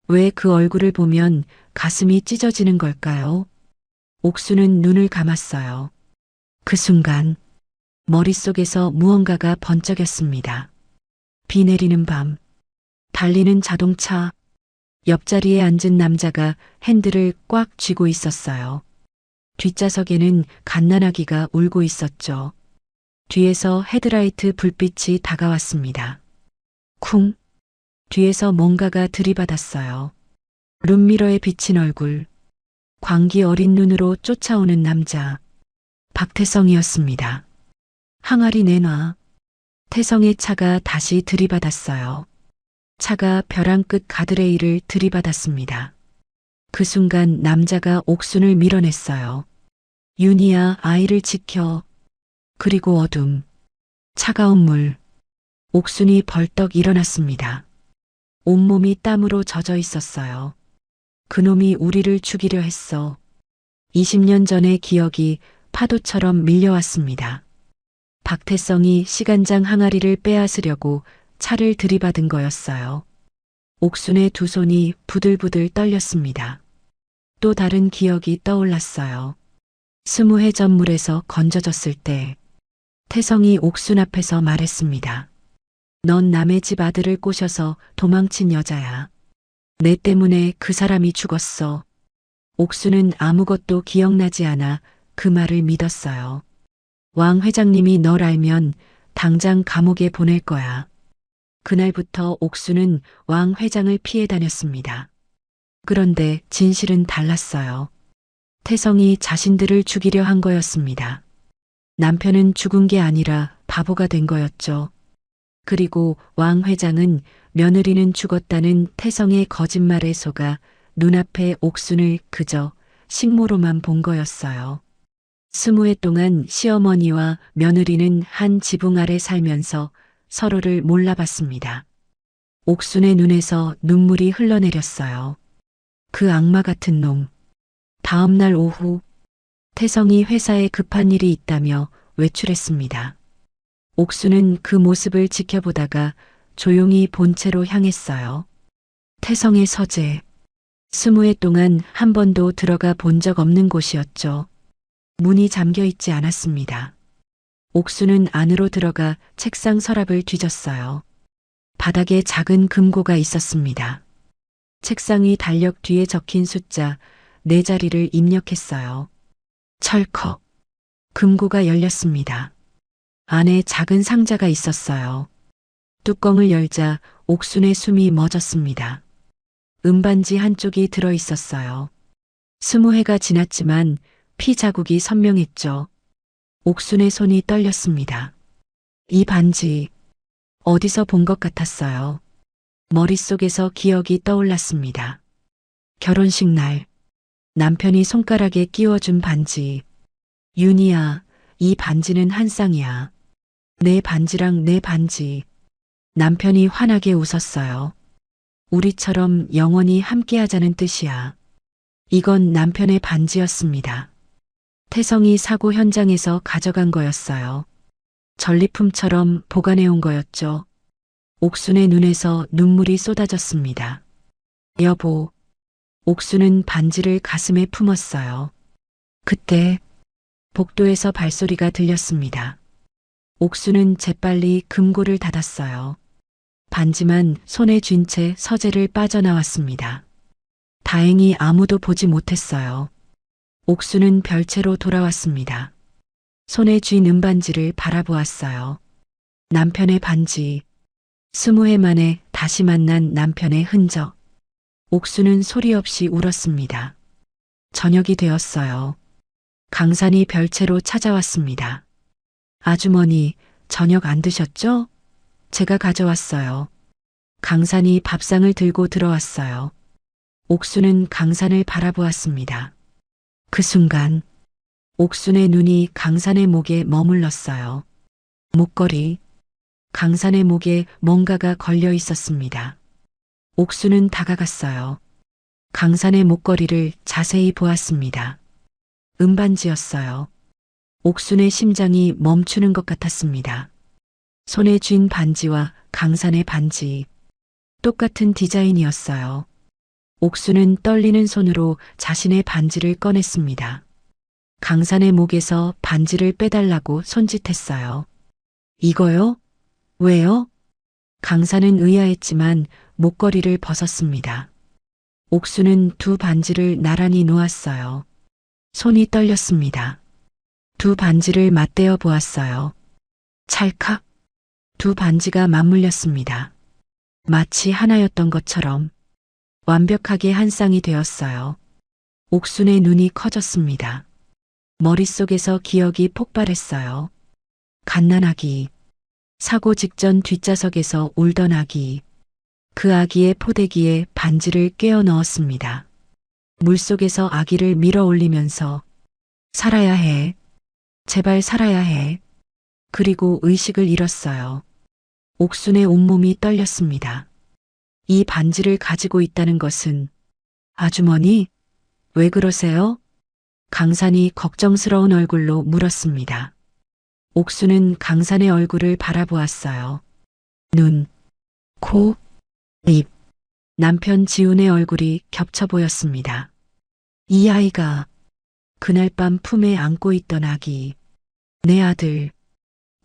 왜 그 얼굴을 보면 가슴이 찢어지는 걸까요? 옥수는 눈을 감았어요. 그 순간 머릿속에서 무언가가 번쩍였습니다. 비 내리는 밤, 달리는 자동차, 옆자리에 앉은 남자가 핸들을 꽉 쥐고 있었어요. 뒷좌석에는 갓난아기가 울고 있었죠. 뒤에서 헤드라이트 불빛이 다가왔습니다. 쿵! 뒤에서 뭔가가 들이받았어요. 룸미러에 비친 얼굴, 광기 어린 눈으로 쫓아오는 남자, 박태성이었습니다. 항아리 내놔. 태성의 차가 다시 들이받았어요. 차가 벼랑 끝 가드레일을 들이받았습니다. 그 순간 남자가 옥순을 밀어냈어요. 윤희야, 아이를 지켜. 그리고 어둠, 차가운 물. 옥순이 벌떡 일어났습니다. 온몸이 땀으로 젖어 있었어요. 그놈이 우리를 죽이려 했어. 20년 전의 기억이 파도처럼 밀려왔습니다. 박태성이 시간장 항아리를 빼앗으려고 차를 들이받은 거였어요. 옥순의 두 손이 부들부들 떨렸습니다. 또 다른 기억이 떠올랐어요. 20회 전물에서 건져졌을 때 태성이 옥순 앞에서 말했습니다. 넌 남의 집 아들을 꼬셔서 도망친 여자야. 내 때문에 그 사람이 죽었어. 옥순은 아무것도 기억나지 않아 그 말을 믿었어요. 왕 회장님이 널 알면 당장 감옥에 보낼 거야. 그날부터 옥순은 왕 회장을 피해 다녔습니다. 그런데 진실은 달랐어요. 태성이 자신들을 죽이려 한 거였습니다. 남편은 죽은 게 아니라 바보가 된 거였죠. 그리고 왕 회장은 며느리는 죽었다는 태성의 거짓말에 속아 눈앞에 옥순을 그저 식모로만 본 거였어요. 20회 동안 시어머니와 며느리는 한 지붕 아래 살면서 서로를 몰라봤습니다. 옥순의 눈에서 눈물이 흘러내렸어요. 그 악마 같은 놈. 다음 날 오후 태성이 회사에 급한 일이 있다며 외출했습니다. 옥순은 그 모습을 지켜보다가 조용히 본체로 향했어요. 태성의 서재. 20회 동안 한 번도 들어가 본 적 없는 곳이었죠. 문이 잠겨 있지 않았습니다. 옥순은 안으로 들어가 책상 서랍을 뒤졌어요. 바닥에 작은 금고가 있었습니다. 책상 위 달력 뒤에 적힌 숫자 4자리를 입력했어요. 철컥. 금고가 열렸습니다. 안에 작은 상자가 있었어요. 뚜껑을 열자 옥순의 숨이 멎었습니다. 은반지 한쪽이 들어 있었어요. 20회가 지났지만 피 자국이 선명했죠. 옥순의 손이 떨렸습니다. 이 반지 어디서 본 것 같았어요. 머릿속에서 기억이 떠올랐습니다. 결혼식 날 남편이 손가락에 끼워준 반지. 윤희야, 이 반지는 한 쌍이야. 내 반지랑 내 반지. 남편이 환하게 웃었어요. 우리처럼 영원히 함께하자는 뜻이야. 이건 남편의 반지였습니다. 태성이 사고 현장에서 가져간 거였어요. 전리품처럼 보관해온 거였죠. 옥순의 눈에서 눈물이 쏟아졌습니다. 여보. 옥순은 반지를 가슴에 품었어요. 그때 복도에서 발소리가 들렸습니다. 옥순은 재빨리 금고를 닫았어요. 반지만 손에 쥔 채 서재를 빠져나왔습니다. 다행히 아무도 보지 못했어요. 옥순은 별채로 돌아왔습니다. 손에 쥔 은반지를 바라보았어요. 남편의 반지. 20회 만에 다시 만난 남편의 흔적. 옥순은 소리 없이 울었습니다. 저녁이 되었어요. 강산이 별채로 찾아왔습니다. 아주머니, 저녁 안 드셨죠? 제가 가져왔어요. 강산이 밥상을 들고 들어왔어요. 옥순은 강산을 바라보았습니다. 그 순간 옥순의 눈이 강산의 목에 머물렀어요. 목걸이. 강산의 목에 뭔가가 걸려 있었습니다. 옥순은 다가갔어요. 강산의 목걸이를 자세히 보았습니다. 은반지였어요. 옥순의 심장이 멈추는 것 같았습니다. 손에 쥔 반지와 강산의 반지. 똑같은 디자인이었어요. 옥순은 떨리는 손으로 자신의 반지를 꺼냈습니다. 강산의 목에서 반지를 빼달라고 손짓했어요. 이거요? 왜요? 강산은 의아했지만 목걸이를 벗었습니다. 옥순은 두 반지를 나란히 놓았어요. 손이 떨렸습니다. 두 반지를 맞대어 보았어요. 찰칵. 두 반지가 맞물렸습니다. 마치 하나였던 것처럼 완벽하게 한 쌍이 되었어요. 옥순의 눈이 커졌습니다. 머릿속에서 기억이 폭발했어요. 갓난아기. 사고 직전 뒷좌석에서 울던 아기. 그 아기의 포대기에 반지를 꿰어 넣었습니다. 물속에서 아기를 밀어 올리면서 살아야 해. 제발 살아야 해. 그리고 의식을 잃었어요. 옥순의 온몸이 떨렸습니다. 이 반지를 가지고 있다는 것은 아주머니, 왜 그러세요? 강산이 걱정스러운 얼굴로 물었습니다. 옥수는 강산의 얼굴을 바라보았어요. 눈, 코, 입. 남편 지훈의 얼굴이 겹쳐 보였습니다. 이 아이가 그날 밤 품에 안고 있던 아기, 내 아들.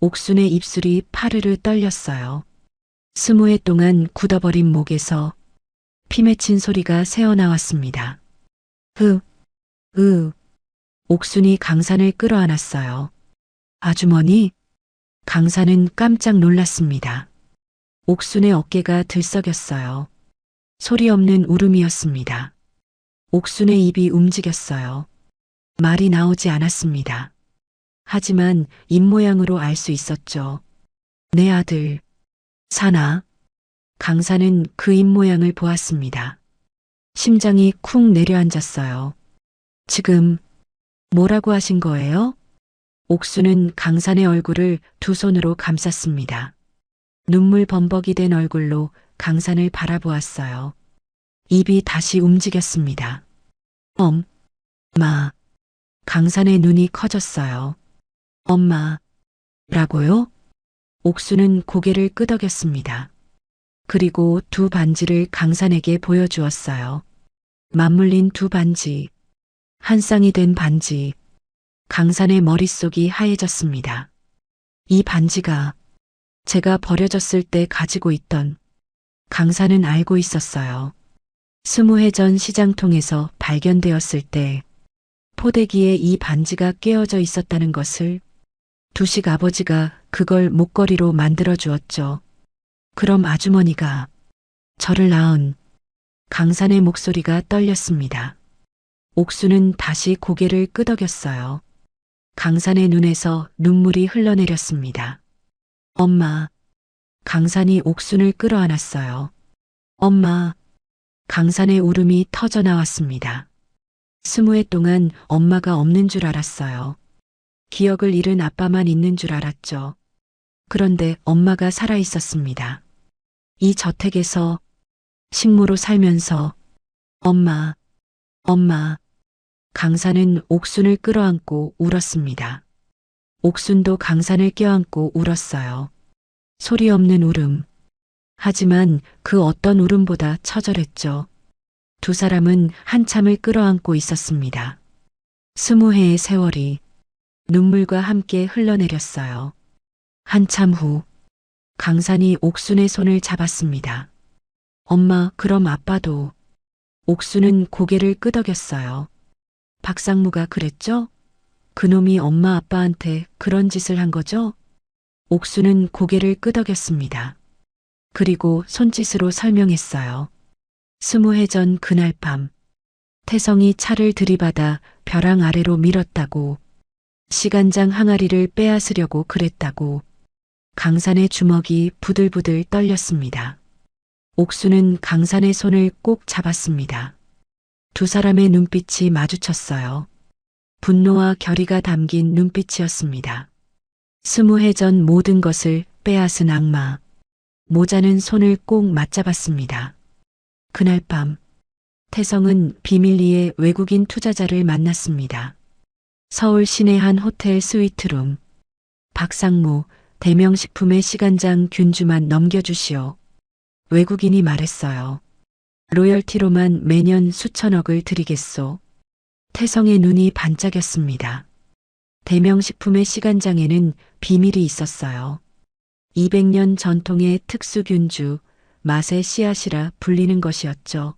옥순의 입술이 파르르 떨렸어요. 20해 동안 굳어버린 목에서 피 맺힌 소리가 새어나왔습니다. 옥순이 강산을 끌어안았어요. 아주머니? 강산은 깜짝 놀랐습니다. 옥순의 어깨가 들썩였어요. 소리 없는 울음이었습니다. 옥순의 입이 움직였어요. 말이 나오지 않았습니다. 하지만 입모양으로 알 수 있었죠. 내 아들, 사나. 강산은 그 입모양을 보았습니다. 심장이 쿵 내려앉았어요. 지금 뭐라고 하신 거예요? 옥수는 강산의 얼굴을 두 손으로 감쌌습니다. 눈물 범벅이 된 얼굴로 강산을 바라보았어요. 입이 다시 움직였습니다. 엄마. 강산의 눈이 커졌어요. 엄마라고요? 옥수는 고개를 끄덕였습니다. 그리고 두 반지를 강산에게 보여주었어요. 맞물린 두 반지. 한 쌍이 된 반지. 강산의 머릿속이 하얘졌습니다. 이 반지가 제가 버려졌을 때 가지고 있던. 강산은 알고 있었어요. 20해 전 시장통에서 발견되었을 때 포대기에 이 반지가 꿰어져 있었다는 것을 두식 아버지가 그걸 목걸이로 만들어 주었죠. 그럼 아주머니가 저를 낳은. 강산의 목소리가 떨렸습니다. 옥수는 다시 고개를 끄덕였어요. 강산의 눈에서 눈물이 흘러내렸습니다. 엄마. 강산이 옥순을 끌어안았어요. 엄마. 강산의 울음이 터져 나왔습니다. 20해 동안 엄마가 없는 줄 알았어요. 기억을 잃은 아빠만 있는 줄 알았죠. 그런데 엄마가 살아 있었습니다. 이 저택에서 식모로 살면서. 엄마. 강산은 옥순을 끌어안고 울었습니다. 옥순도 강산을 껴안고 울었어요. 소리 없는 울음. 하지만 그 어떤 울음보다 처절했죠. 두 사람은 한참을 끌어안고 있었습니다. 20해의 세월이 눈물과 함께 흘러내렸어요. 한참 후 강산이 옥순의 손을 잡았습니다. 엄마, 그럼 아빠도. 옥순은 고개를 끄덕였어요. 박상무가 그랬죠? 그놈이 엄마 아빠한테 그런 짓을 한 거죠? 옥순은 고개를 끄덕였습니다. 그리고 손짓으로 설명했어요. 20해 전 그날 밤 태성이 차를 들이받아 벼랑 아래로 밀었다고. 시간장 항아리를 빼앗으려고 그랬다고. 강산의 주먹이 부들부들 떨렸습니다. 옥수는 강산의 손을 꼭 잡았습니다. 두 사람의 눈빛이 마주쳤어요. 분노와 결의가 담긴 눈빛이었습니다. 20해 전 모든 것을 빼앗은 악마. 모자는 손을 꼭 맞잡았습니다. 그날 밤 태성은 비밀리에 외국인 투자자를 만났습니다. 서울 시내 한 호텔 스위트룸. 박상무, 대명식품의 시간장 균주만 넘겨주시오. 외국인이 말했어요. 로열티로만 매년 수천억을 드리겠소. 태성의 눈이 반짝였습니다. 대명식품의 시간장에는 비밀이 있었어요. 200년 전통의 특수균주, 맛의 씨앗이라 불리는 것이었죠.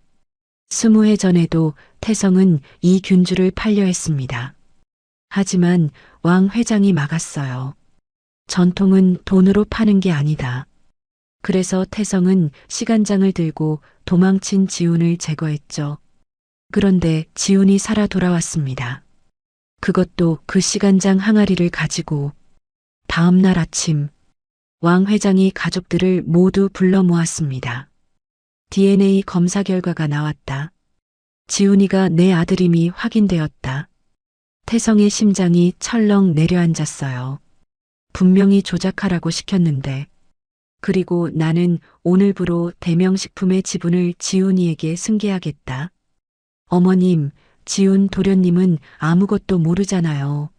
20해 전에도 태성은 이 균주를 팔려 했습니다. 하지만 왕 회장이 막았어요. 전통은 돈으로 파는 게 아니다. 그래서 태성은 시간장을 들고 도망친 지훈을 제거했죠. 그런데 지훈이 살아 돌아왔습니다. 그것도 그 시간장 항아리를 가지고. 다음 날 아침 왕 회장이 가족들을 모두 불러 모았습니다. DNA 검사 결과가 나왔다. 지훈이가 내 아들임이 확인되었다. 태성의 심장이 철렁 내려앉았어요. 분명히 조작하라고 시켰는데. 그리고 나는 오늘부로 대명식품의 지분을 지훈이에게 승계하겠다. 어머님, 지훈 도련님은 아무것도 모르잖아요.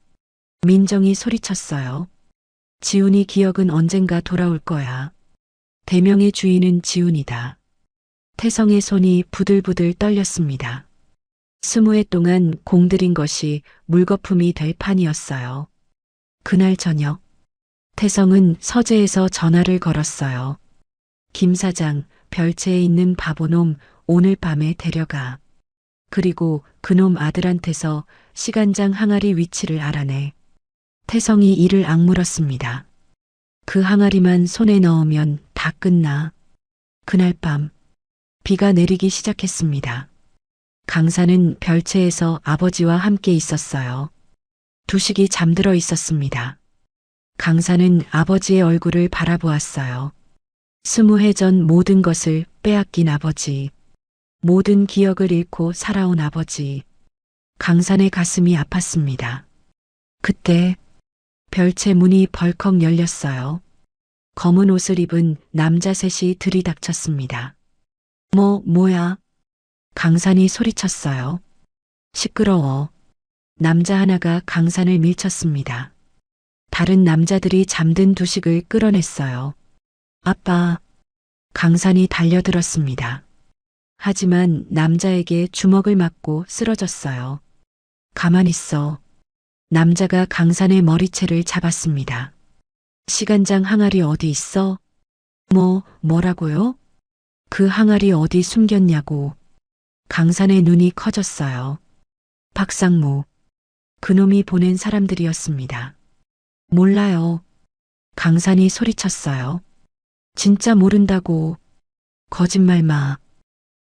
민정이 소리쳤어요. 지훈이 기억은 언젠가 돌아올 거야. 대명의 주인은 지훈이다. 태성의 손이 부들부들 떨렸습니다. 20해 동안 공들인 것이 물거품이 될 판이었어요. 그날 저녁, 태성은 서재에서 전화를 걸었어요. 김 사장, 별채에 있는 바보놈 오늘 밤에 데려가. 그리고 그놈 아들한테서 시간장 항아리 위치를 알아내. 태성이 이를 악물었습니다. 그 항아리만 손에 넣으면 다 끝나. 그날 밤, 비가 내리기 시작했습니다. 강사는 별채에서 아버지와 함께 있었어요. 두식이 잠들어 있었습니다. 강사는 아버지의 얼굴을 바라보았어요. 20해 전 모든 것을 빼앗긴 아버지, 모든 기억을 잃고 살아온 아버지. 강산의 가슴이 아팠습니다. 그때 별채 문이 벌컥 열렸어요. 검은 옷을 입은 남자 셋이 들이닥쳤습니다. 뭐야? 강산이 소리쳤어요. 시끄러워. 남자 하나가 강산을 밀쳤습니다. 다른 남자들이 잠든 두식을 끌어냈어요. 아빠. 강산이 달려들었습니다. 하지만 남자에게 주먹을 맞고 쓰러졌어요. 가만 있어. 남자가 강산의 머리채를 잡았습니다. 시간장 항아리 어디 있어? 뭐라고요? 그 항아리 어디 숨겼냐고. 강산의 눈이 커졌어요. 박상무. 그놈이 보낸 사람들이었습니다. 몰라요. 강산이 소리쳤어요. 진짜 모른다고. 거짓말 마.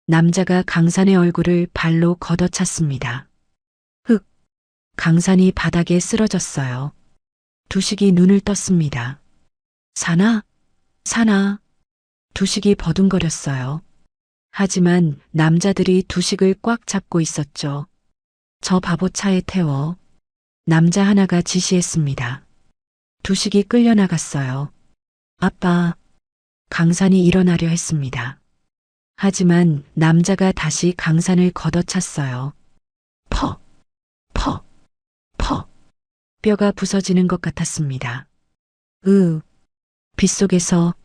남자가 강산의 얼굴을 발로 걷어찼습니다. 흑. 강산이 바닥에 쓰러졌어요. 두식이 눈을 떴습니다. 사나? 두식이 버둥거렸어요. 하지만 남자들이 두식을 꽉 잡고 있었죠. 저 바보 차에 태워. 남자 하나가 지시했습니다. 두식이 끌려나갔어요. 아빠. 강산이 일어나려 했습니다. 하지만 남자가 다시 강산을 걷어찼어요. 퍼. 뼈가 부서지는 것 같았습니다. 빗속에서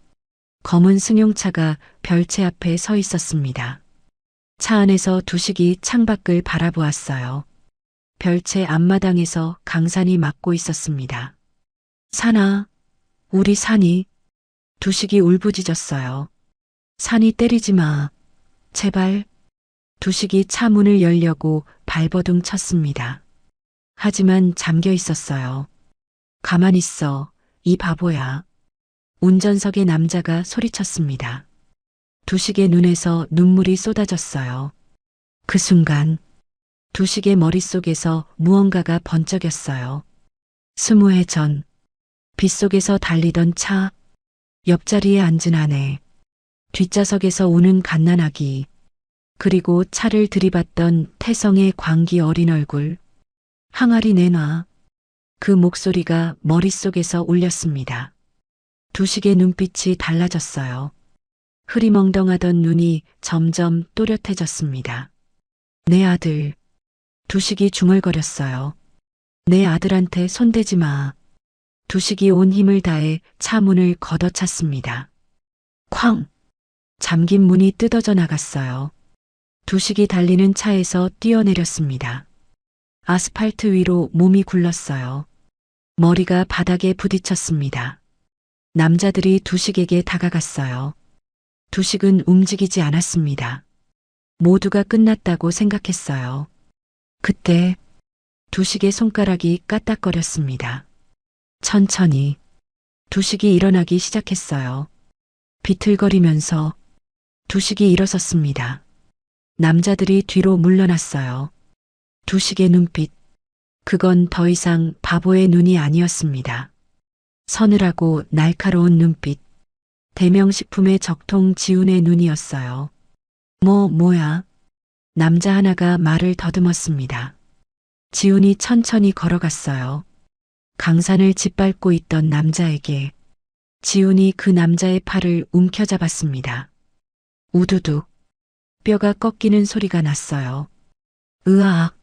검은 승용차가 별채 앞에 서 있었습니다. 차 안에서 두식이 창밖을 바라보았어요. 별채 앞마당에서 강산이 막고 있었습니다. 산아, 우리 산이. 두식이 울부짖었어요. 산이 때리지 마. 제발. 두식이 차 문을 열려고 발버둥 쳤습니다. 하지만 잠겨 있었어요. 가만 있어, 이 바보야. 운전석의 남자가 소리쳤습니다. 두식의 눈에서 눈물이 쏟아졌어요. 그 순간 두식의 머릿속에서 무언가가 번쩍였어요. 20해 전 빗속에서 달리던 차, 옆자리에 앉은 아내, 뒷좌석에서 우는 갓난아기, 그리고 차를 들이받던 태성의 광기 어린 얼굴. 항아리 내놔. 그 목소리가 머릿속에서 울렸습니다. 두식의 눈빛이 달라졌어요. 흐리멍덩하던 눈이 점점 또렷해졌습니다. 내 아들. 두식이 중얼거렸어요. 내 아들한테 손대지 마. 두식이 온 힘을 다해 차 문을 걷어찼습니다. 쾅! 잠긴 문이 뜯어져 나갔어요. 두식이 달리는 차에서 뛰어내렸습니다. 아스팔트 위로 몸이 굴렀어요. 머리가 바닥에 부딪혔습니다. 남자들이 두식에게 다가갔어요. 두식은 움직이지 않았습니다. 모두가 끝났다고 생각했어요. 그때 두식의 손가락이 까딱거렸습니다. 천천히 두식이 일어나기 시작했어요. 비틀거리면서 두식이 일어섰습니다. 남자들이 뒤로 물러났어요. 두식의 눈빛, 그건 더 이상 바보의 눈이 아니었습니다. 서늘하고 날카로운 눈빛, 대명식품의 적통 지훈의 눈이었어요. 뭐야? 남자 하나가 말을 더듬었습니다. 지훈이 천천히 걸어갔어요. 강산을 짓밟고 있던 남자에게. 지훈이 그 남자의 팔을 움켜잡았습니다. 우두둑. 뼈가 꺾이는 소리가 났어요. 으악.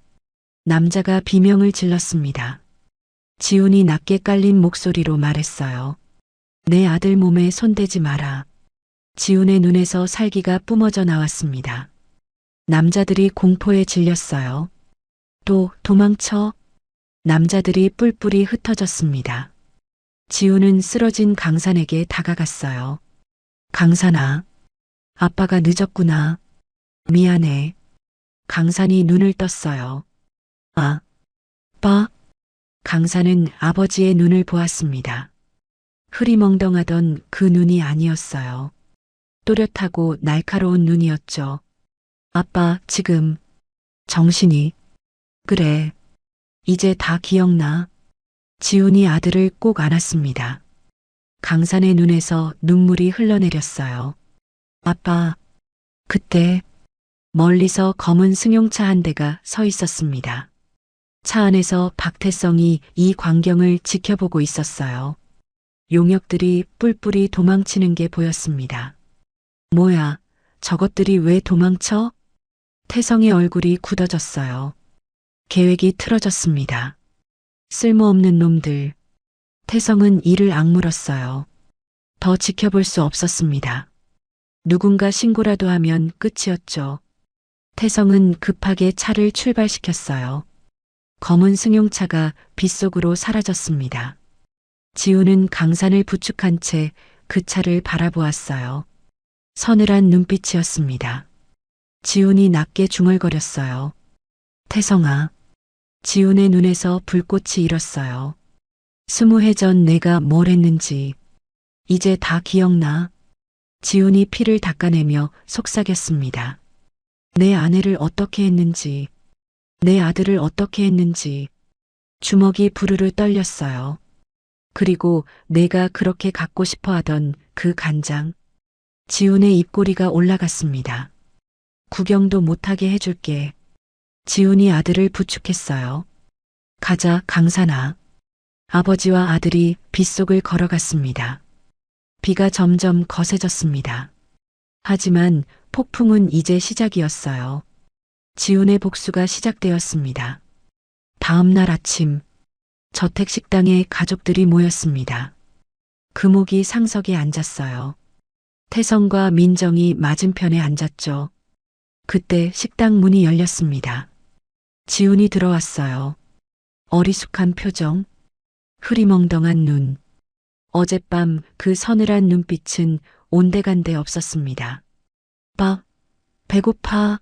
남자가 비명을 질렀습니다. 지훈이 낮게 깔린 목소리로 말했어요. 내 아들 몸에 손대지 마라. 지훈의 눈에서 살기가 뿜어져 나왔습니다. 남자들이 공포에 질렸어요. 또 도망쳐. 남자들이 뿔뿔이 흩어졌습니다. 지훈은 쓰러진 강산에게 다가갔어요. 강산아, 아빠가 늦었구나. 미안해. 강산이 눈을 떴어요. 아빠? 강산은 아버지의 눈을 보았습니다. 흐리멍덩하던 그 눈이 아니었어요. 또렷하고 날카로운 눈이었죠. 아빠, 지금 정신이. 그래. 이제 다 기억나. 지훈이 아들을 꼭 안았습니다. 강산의 눈에서 눈물이 흘러내렸어요. 아빠, 그때 멀리서 검은 승용차 한 대가 서 있었습니다. 차 안에서 박태성이 이 광경을 지켜보고 있었어요. 용역들이 뿔뿔이 도망치는 게 보였습니다. 뭐야, 저것들이 왜 도망쳐? 태성의 얼굴이 굳어졌어요. 계획이 틀어졌습니다. 쓸모없는 놈들. 태성은 이를 악물었어요. 더 지켜볼 수 없었습니다. 누군가 신고라도 하면 끝이었죠. 태성은 급하게 차를 출발시켰어요. 검은 승용차가 빗속으로 사라졌습니다. 지훈은 강산을 부축한 채 그 차를 바라보았어요. 서늘한 눈빛이었습니다. 지훈이 낮게 중얼거렸어요. 태성아. 지훈의 눈에서 불꽃이 일었어요. 20해 전 내가 뭘 했는지 이제 다 기억나. 지훈이 피를 닦아내며 속삭였습니다. 내 아내를 어떻게 했는지, 내 아들을 어떻게 했는지. 주먹이 부르르 떨렸어요. 그리고 내가 그렇게 갖고 싶어 하던 그 간장. 지훈의 입꼬리가 올라갔습니다. 구경도 못하게 해줄게. 지훈이 아들을 부축했어요. 가자, 강산아. 아버지와 아들이 빗속을 걸어갔습니다. 비가 점점 거세졌습니다. 하지만 폭풍은 이제 시작이었어요. 지훈의 복수가 시작되었습니다. 다음 날 아침, 저택식당에 가족들이 모였습니다. 금옥이 상석에 앉았어요. 태성과 민정이 맞은편에 앉았죠. 그때 식당 문이 열렸습니다. 지훈이 들어왔어요. 어리숙한 표정, 흐리멍덩한 눈. 어젯밤 그 서늘한 눈빛은 온데간데 없었습니다. 배고파.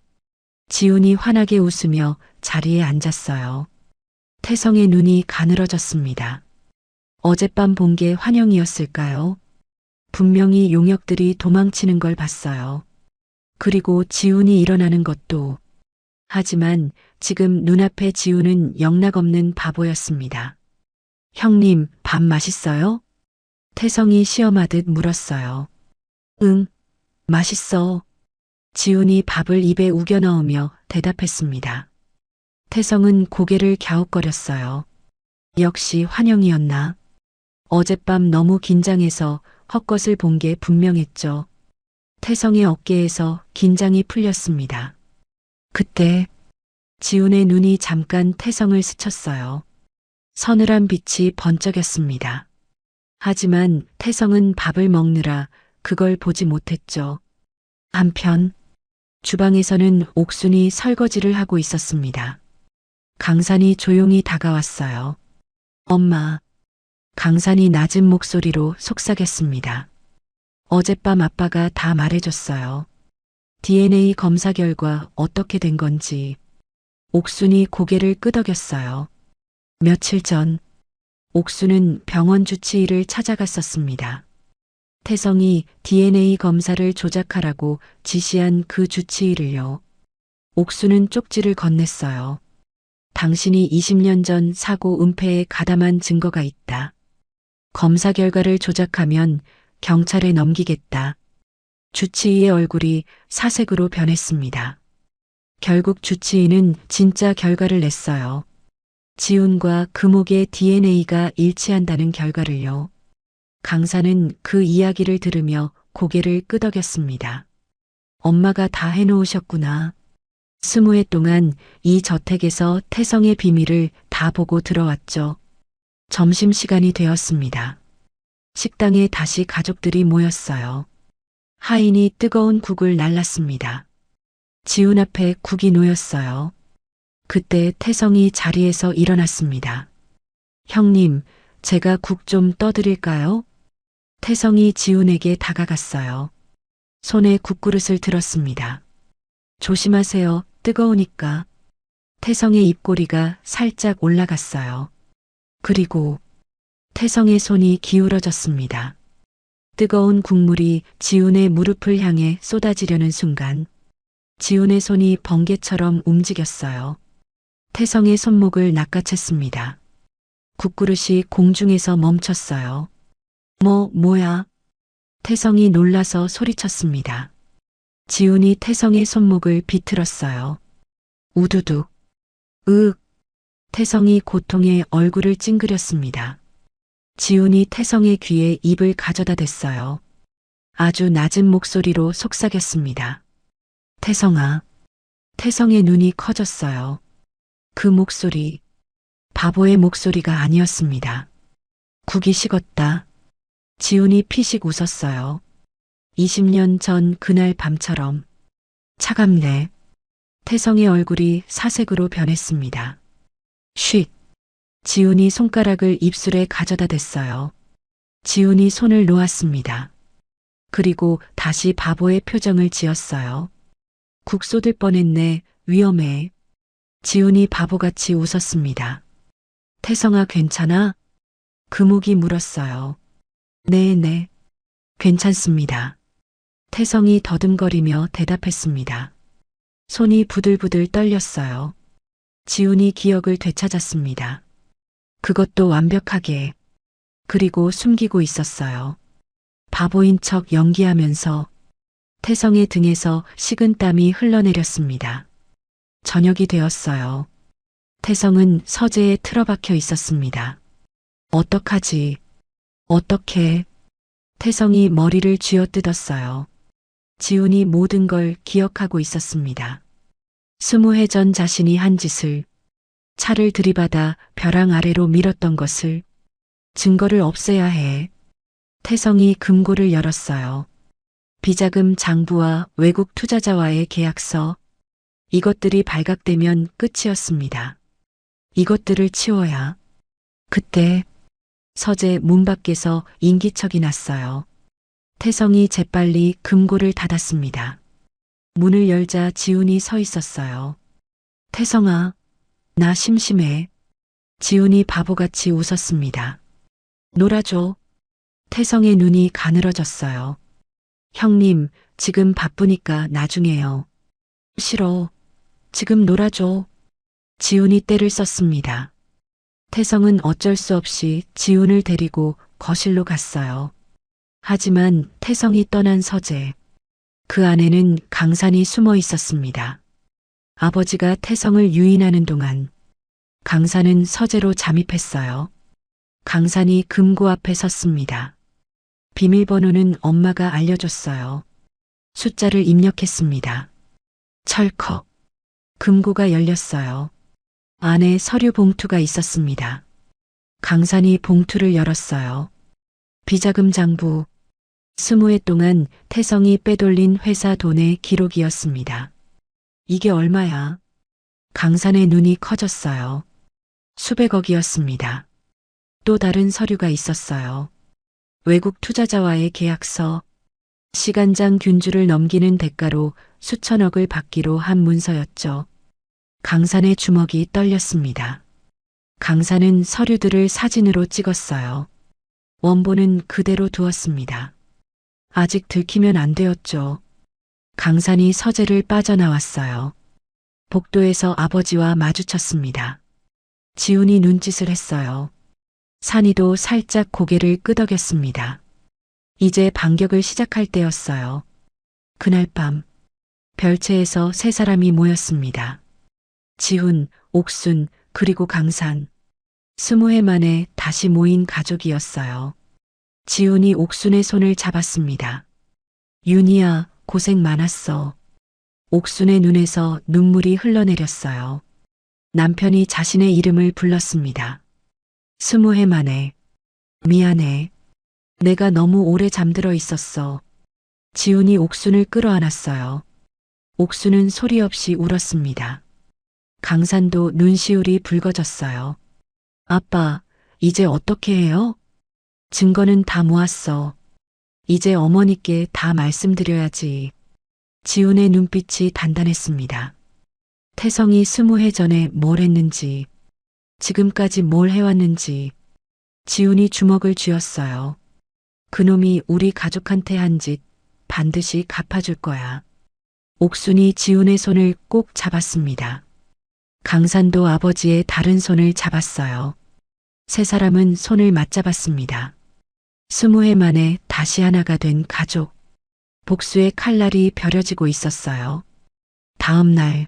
지훈이 환하게 웃으며 자리에 앉았어요. 태성의 눈이 가늘어졌습니다. 어젯밤 본 게 환영이었을까요? 분명히 용역들이 도망치는 걸 봤어요. 그리고 지훈이 일어나는 것도. 하지만 지금 눈앞에 지훈은 영락없는 바보였습니다. 형님, 밥 맛있어요? 태성이 시험하듯 물었어요. 응, 맛있어. 지훈이 밥을 입에 우겨 넣으며 대답했습니다. 태성은 고개를 갸웃거렸어요. 역시 환영이었나? 어젯밤 너무 긴장해서 헛것을 본 게 분명했죠. 태성의 어깨에서 긴장이 풀렸습니다. 그때 지훈의 눈이 잠깐 태성을 스쳤어요. 서늘한 빛이 번쩍였습니다. 하지만 태성은 밥을 먹느라 그걸 보지 못했죠. 한편 주방에서는 옥순이 설거지를 하고 있었습니다. 강산이 조용히 다가왔어요. 엄마. 강산이 낮은 목소리로 속삭였습니다. 어젯밤 아빠가 다 말해줬어요. DNA 검사 결과 어떻게 된 건지. 옥순이 고개를 끄덕였어요. 며칠 전 옥순은 병원 주치의를 찾아갔었습니다. 태성이 DNA 검사를 조작하라고 지시한 그 주치의를요. 옥순은 쪽지를 건넸어요. 당신이 20년 전 사고 은폐에 가담한 증거가 있다. 검사 결과를 조작하면 경찰에 넘기겠다. 주치의의 얼굴이 사색으로 변했습니다. 결국 주치의는 진짜 결과를 냈어요. 지훈과 금옥의 DNA가 일치한다는 결과를요. 강사는 그 이야기를 들으며 고개를 끄덕였습니다. 엄마가 다 해놓으셨구나. 20해 동안 이 저택에서 태성의 비밀을 다 보고 들어왔죠. 점심시간이 되었습니다. 식당에 다시 가족들이 모였어요. 하인이 뜨거운 국을 날랐습니다. 지훈 앞에 국이 놓였어요. 그때 태성이 자리에서 일어났습니다. 형님, 제가 국 좀 떠드릴까요? 태성이 지훈에게 다가갔어요. 손에 국그릇을 들었습니다. 조심하세요. 뜨거우니까. 태성의 입꼬리가 살짝 올라갔어요. 그리고 태성의 손이 기울어졌습니다. 뜨거운 국물이 지훈의 무릎을 향해 쏟아지려는 순간 지훈의 손이 번개처럼 움직였어요. 태성의 손목을 낚아챘습니다. 국그릇이 공중에서 멈췄어요. 뭐야? 태성이 놀라서 소리쳤습니다. 지훈이 태성의 손목을 비틀었어요. 우두둑. 태성이 고통에 얼굴을 찡그렸습니다. 지훈이 태성의 귀에 입을 가져다 댔어요. 아주 낮은 목소리로 속삭였습니다. 태성아. 태성의 눈이 커졌어요. 그 목소리, 바보의 목소리가 아니었습니다. 국이 식었다. 지훈이 피식 웃었어요. 20년 전 그날 밤처럼. 차갑네. 태성의 얼굴이 사색으로 변했습니다. 쉿. 지훈이 손가락을 입술에 가져다 댔어요. 지훈이 손을 놓았습니다. 그리고 다시 바보의 표정을 지었어요. 국 쏟을 뻔했네. 위험해. 지훈이 바보같이 웃었습니다. 태성아 괜찮아? 금옥이 물었어요. 네. 괜찮습니다. 태성이 더듬거리며 대답했습니다. 손이 부들부들 떨렸어요. 지훈이 기억을 되찾았습니다. 그것도 완벽하게. 그리고 숨기고 있었어요. 바보인 척 연기하면서 태성의 등에서 식은 땀이 흘러내렸습니다. 저녁이 되었어요. 태성은 서재에 틀어박혀 있었습니다. 어떡하지? 어떻게? 태성이 머리를 쥐어뜯었어요. 지훈이 모든 걸 기억하고 있었습니다. 20해 전 자신이 한 짓을, 차를 들이받아 벼랑 아래로 밀었던 것을, 증거를 없애야 해. 태성이 금고를 열었어요. 비자금 장부와 외국 투자자와의 계약서, 이것들이 발각되면 끝이었습니다. 이것들을 치워야. 그때 서재 문 밖에서 인기척이 났어요. 태성이 재빨리 금고를 닫았습니다. 문을 열자 지훈이 서 있었어요. 태성아, 나 심심해. 지훈이 바보같이 웃었습니다. 놀아줘. 태성의 눈이 가늘어졌어요. 형님, 지금 바쁘니까 나중에요. 싫어. 지금 놀아줘. 지훈이 떼를 썼습니다. 태성은 어쩔 수 없이 지훈을 데리고 거실로 갔어요. 하지만 태성이 떠난 서재, 그 안에는 강산이 숨어 있었습니다. 아버지가 태성을 유인하는 동안 강산은 서재로 잠입했어요. 강산이 금고 앞에 섰습니다. 비밀번호는 엄마가 알려줬어요. 숫자를 입력했습니다. 철컥. 금고가 열렸어요. 안에 서류 봉투가 있었습니다. 강산이 봉투를 열었어요. 비자금 장부. 20해 동안 태성이 빼돌린 회사 돈의 기록이었습니다. 이게 얼마야? 강산의 눈이 커졌어요. 수백억이었습니다. 또 다른 서류가 있었어요. 외국 투자자와의 계약서, 시간장 균주를 넘기는 대가로 수천억을 받기로 한 문서였죠. 강산의 주먹이 떨렸습니다. 강산은 서류들을 사진으로 찍었어요. 원본은 그대로 두었습니다. 아직 들키면 안 되었죠. 강산이 서재를 빠져나왔어요. 복도에서 아버지와 마주쳤습니다. 지훈이 눈짓을 했어요. 산이도 살짝 고개를 끄덕였습니다. 이제 반격을 시작할 때였어요. 그날 밤 별채에서 세 사람이 모였습니다. 지훈, 옥순, 그리고 강산. 20해 만에 다시 모인 가족이었어요. 지훈이 옥순의 손을 잡았습니다. 윤희야, 고생 많았어. 옥순의 눈에서 눈물이 흘러내렸어요. 남편이 자신의 이름을 불렀습니다. 20해 만에. 미안해. 내가 너무 오래 잠들어 있었어. 지훈이 옥순을 끌어안았어요. 옥순은 소리 없이 울었습니다. 강산도 눈시울이 붉어졌어요. 아빠, 이제 어떻게 해요? 증거는 다 모았어. 이제 어머니께 다 말씀드려야지. 지훈의 눈빛이 단단했습니다. 태성이 20해 전에 뭘 했는지, 지금까지 뭘 해왔는지. 지훈이 주먹을 쥐었어요. 그놈이 우리 가족한테 한 짓 반드시 갚아줄 거야. 옥순이 지훈의 손을 꼭 잡았습니다. 강산도 아버지의 다른 손을 잡았어요. 세 사람은 손을 맞잡았습니다. 20해 만에 다시 하나가 된 가족. 복수의 칼날이 벼려지고 있었어요. 다음 날,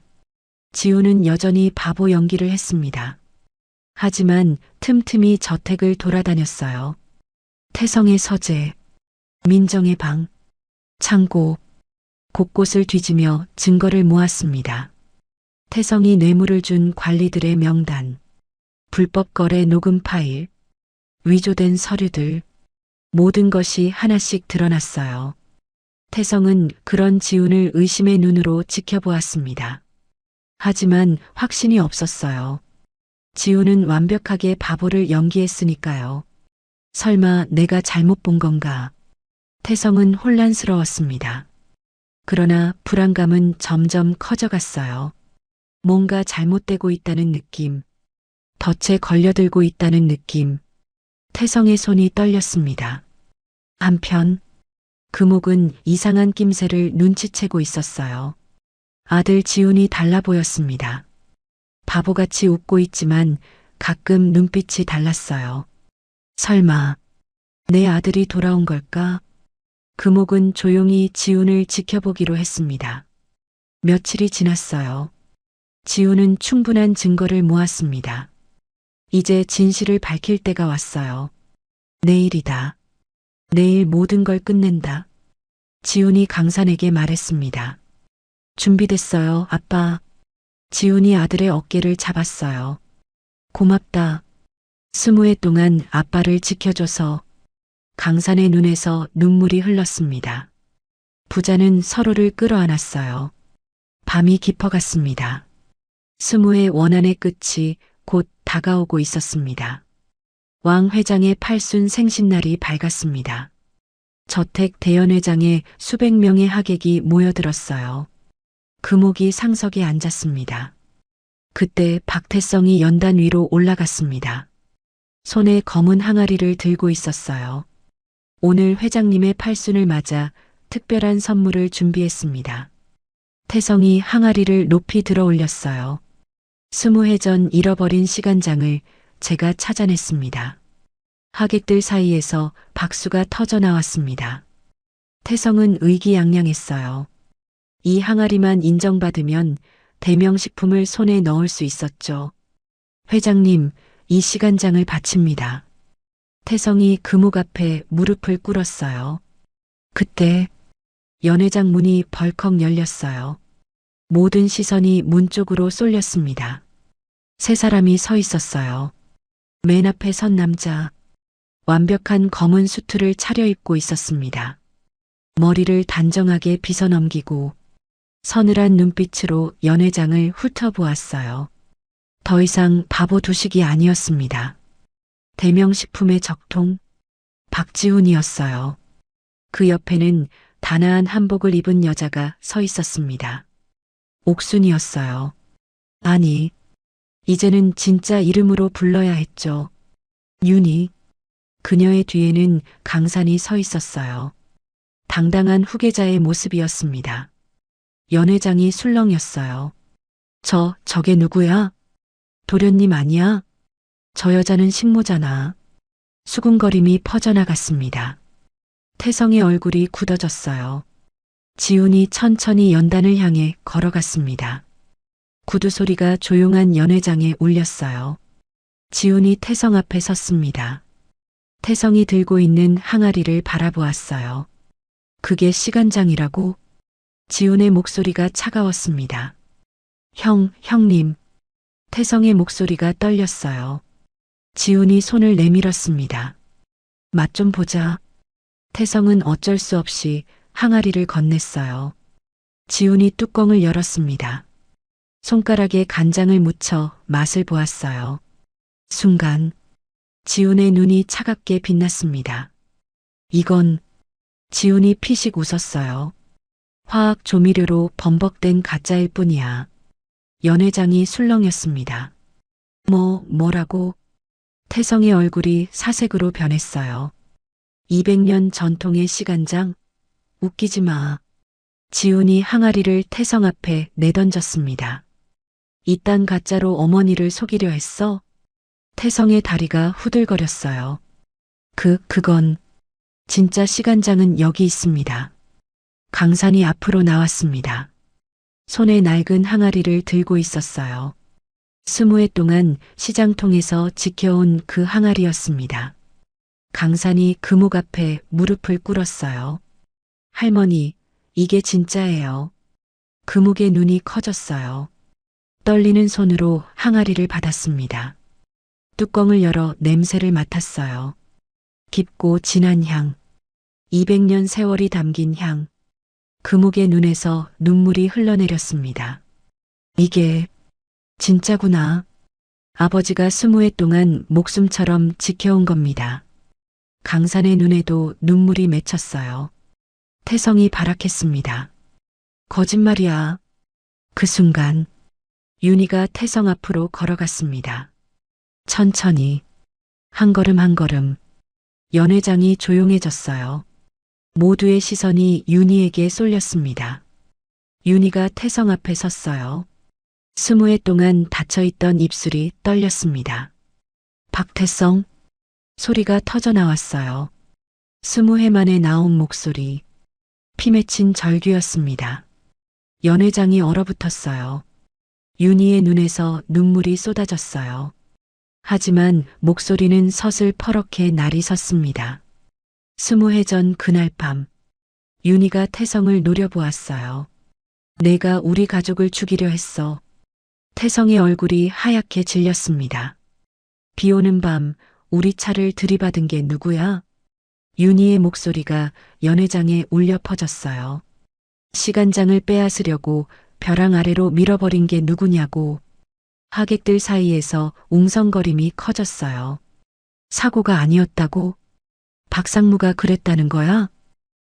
지훈은 여전히 바보 연기를 했습니다. 하지만 틈틈이 저택을 돌아다녔어요. 태성의 서재, 민정의 방, 창고, 곳곳을 뒤지며 증거를 모았습니다. 태성이 뇌물을 준 관리들의 명단, 불법 거래 녹음 파일, 위조된 서류들, 모든 것이 하나씩 드러났어요. 태성은 그런 지훈을 의심의 눈으로 지켜보았습니다. 하지만 확신이 없었어요. 지훈은 완벽하게 바보를 연기했으니까요. 설마 내가 잘못 본 건가? 태성은 혼란스러웠습니다. 그러나 불안감은 점점 커져갔어요. 뭔가 잘못되고 있다는 느낌, 덫에 걸려들고 있다는 느낌. 태성의 손이 떨렸습니다. 한편 금옥은 이상한 낌새를 눈치채고 있었어요. 아들 지훈이 달라 보였습니다. 바보같이 웃고 있지만 가끔 눈빛이 달랐어요. 설마 내 아들이 돌아온 걸까? 금옥은 조용히 지훈을 지켜보기로 했습니다. 며칠이 지났어요. 지훈은 충분한 증거를 모았습니다. 이제 진실을 밝힐 때가 왔어요. 내일이다. 내일 모든 걸 끝낸다. 지훈이 강산에게 말했습니다. 준비됐어요, 아빠. 지훈이 아들의 어깨를 잡았어요. 고맙다. 20해 동안 아빠를 지켜줘서. 강산의 눈에서 눈물이 흘렀습니다. 부자는 서로를 끌어안았어요. 밤이 깊어갔습니다. 20해 원한의 끝이 곧 다가오고 있었습니다. 왕 회장의 팔순 생신날이 밝았습니다. 저택 대연회장에 수백 명의 하객이 모여들었어요. 금옥이 상석에 앉았습니다. 그때 박태성이 연단 위로 올라갔습니다. 손에 검은 항아리를 들고 있었어요. 오늘 회장님의 팔순을 맞아 특별한 선물을 준비했습니다. 태성이 항아리를 높이 들어 올렸어요. 20해 전 잃어버린 시간장을 제가 찾아냈습니다. 하객들 사이에서 박수가 터져 나왔습니다. 태성은 의기양양했어요. 이 항아리만 인정받으면 대명식품을 손에 넣을 수 있었죠. 회장님, 이 시간장을 바칩니다. 태성이 금옥 앞에 무릎을 꿇었어요. 그때 연회장 문이 벌컥 열렸어요. 모든 시선이 문 쪽으로 쏠렸습니다. 세 사람이 서 있었어요. 맨 앞에 선 남자, 완벽한 검은 수트를 차려입고 있었습니다. 머리를 단정하게 빗어넘기고 서늘한 눈빛으로 연회장을 훑어보았어요. 더 이상 바보 두식이 아니었습니다. 대명식품의 적통, 박지훈이었어요. 그 옆에는 단아한 한복을 입은 여자가 서 있었습니다. 옥순이었어요. 아니, 이제는 진짜 이름으로 불러야 했죠. 윤희. 그녀의 뒤에는 강산이 서 있었어요. 당당한 후계자의 모습이었습니다. 연회장이 술렁였어요. 저게 누구야? 도련님 아니야? 저 여자는 식모잖아. 수군거림이 퍼져나갔습니다. 태성의 얼굴이 굳어졌어요. 지훈이 천천히 연단을 향해 걸어갔습니다. 구두 소리가 조용한 연회장에 울렸어요. 지훈이 태성 앞에 섰습니다. 태성이 들고 있는 항아리를 바라보았어요. 그게 시간장이라고? 지훈의 목소리가 차가웠습니다. 형님. 태성의 목소리가 떨렸어요. 지훈이 손을 내밀었습니다. 맛 좀 보자. 태성은 어쩔 수 없이 항아리를 건넸어요. 지훈이 뚜껑을 열었습니다. 손가락에 간장을 묻혀 맛을 보았어요. 순간 지훈의 눈이 차갑게 빛났습니다. 이건 지훈이 피식 웃었어요. 화학 조미료로 범벅된 가짜일 뿐이야. 연회장이 술렁였습니다. 뭐라고? 태성의 얼굴이 사색으로 변했어요. 200년 전통의 시간장? 웃기지 마. 지훈이 항아리를 태성 앞에 내던졌습니다. 이딴 가짜로 어머니를 속이려 했어? 태성의 다리가 후들거렸어요. 그건 진짜 시간장은 여기 있습니다. 강산이 앞으로 나왔습니다. 손에 낡은 항아리를 들고 있었어요. 20해 동안 시장통에서 지켜온 그 항아리였습니다. 강산이 금옥 앞에 무릎을 꿇었어요. 할머니, 이게 진짜예요. 금옥의 눈이 커졌어요. 떨리는 손으로 항아리를 받았습니다. 뚜껑을 열어 냄새를 맡았어요. 깊고 진한 향. 200년 세월이 담긴 향. 금옥의 눈에서 눈물이 흘러내렸습니다. 이게 진짜구나. 아버지가 20해 동안 목숨처럼 지켜온 겁니다. 강산의 눈에도 눈물이 맺혔어요. 태성이 발악했습니다. 거짓말이야. 그 순간 윤희가 태성 앞으로 걸어갔습니다. 천천히 한 걸음 한 걸음 연회장이 조용해졌어요. 모두의 시선이 윤희에게 쏠렸습니다. 윤희가 태성 앞에 섰어요. 20해 동안 닫혀있던 입술이 떨렸습니다. 박태성? 소리가 터져나왔어요. 20해 만에 나온 목소리. 피 맺힌 절규였습니다. 연회장이 얼어붙었어요. 윤희의 눈에서 눈물이 쏟아졌어요. 하지만 목소리는 서슬퍼렇게 날이 섰습니다. 20해 전 그날 밤 윤희가 태성을 노려보았어요. 내가 우리 가족을 죽이려 했어. 태성의 얼굴이 하얗게 질렸습니다. 비 오는 밤 우리 차를 들이받은 게 누구야? 윤희의 목소리가 연회장에 울려 퍼졌어요. 시간장을 빼앗으려고 벼랑 아래로 밀어버린 게 누구냐고. 하객들 사이에서 웅성거림이 커졌어요. 사고가 아니었다고? 박상무가 그랬다는 거야?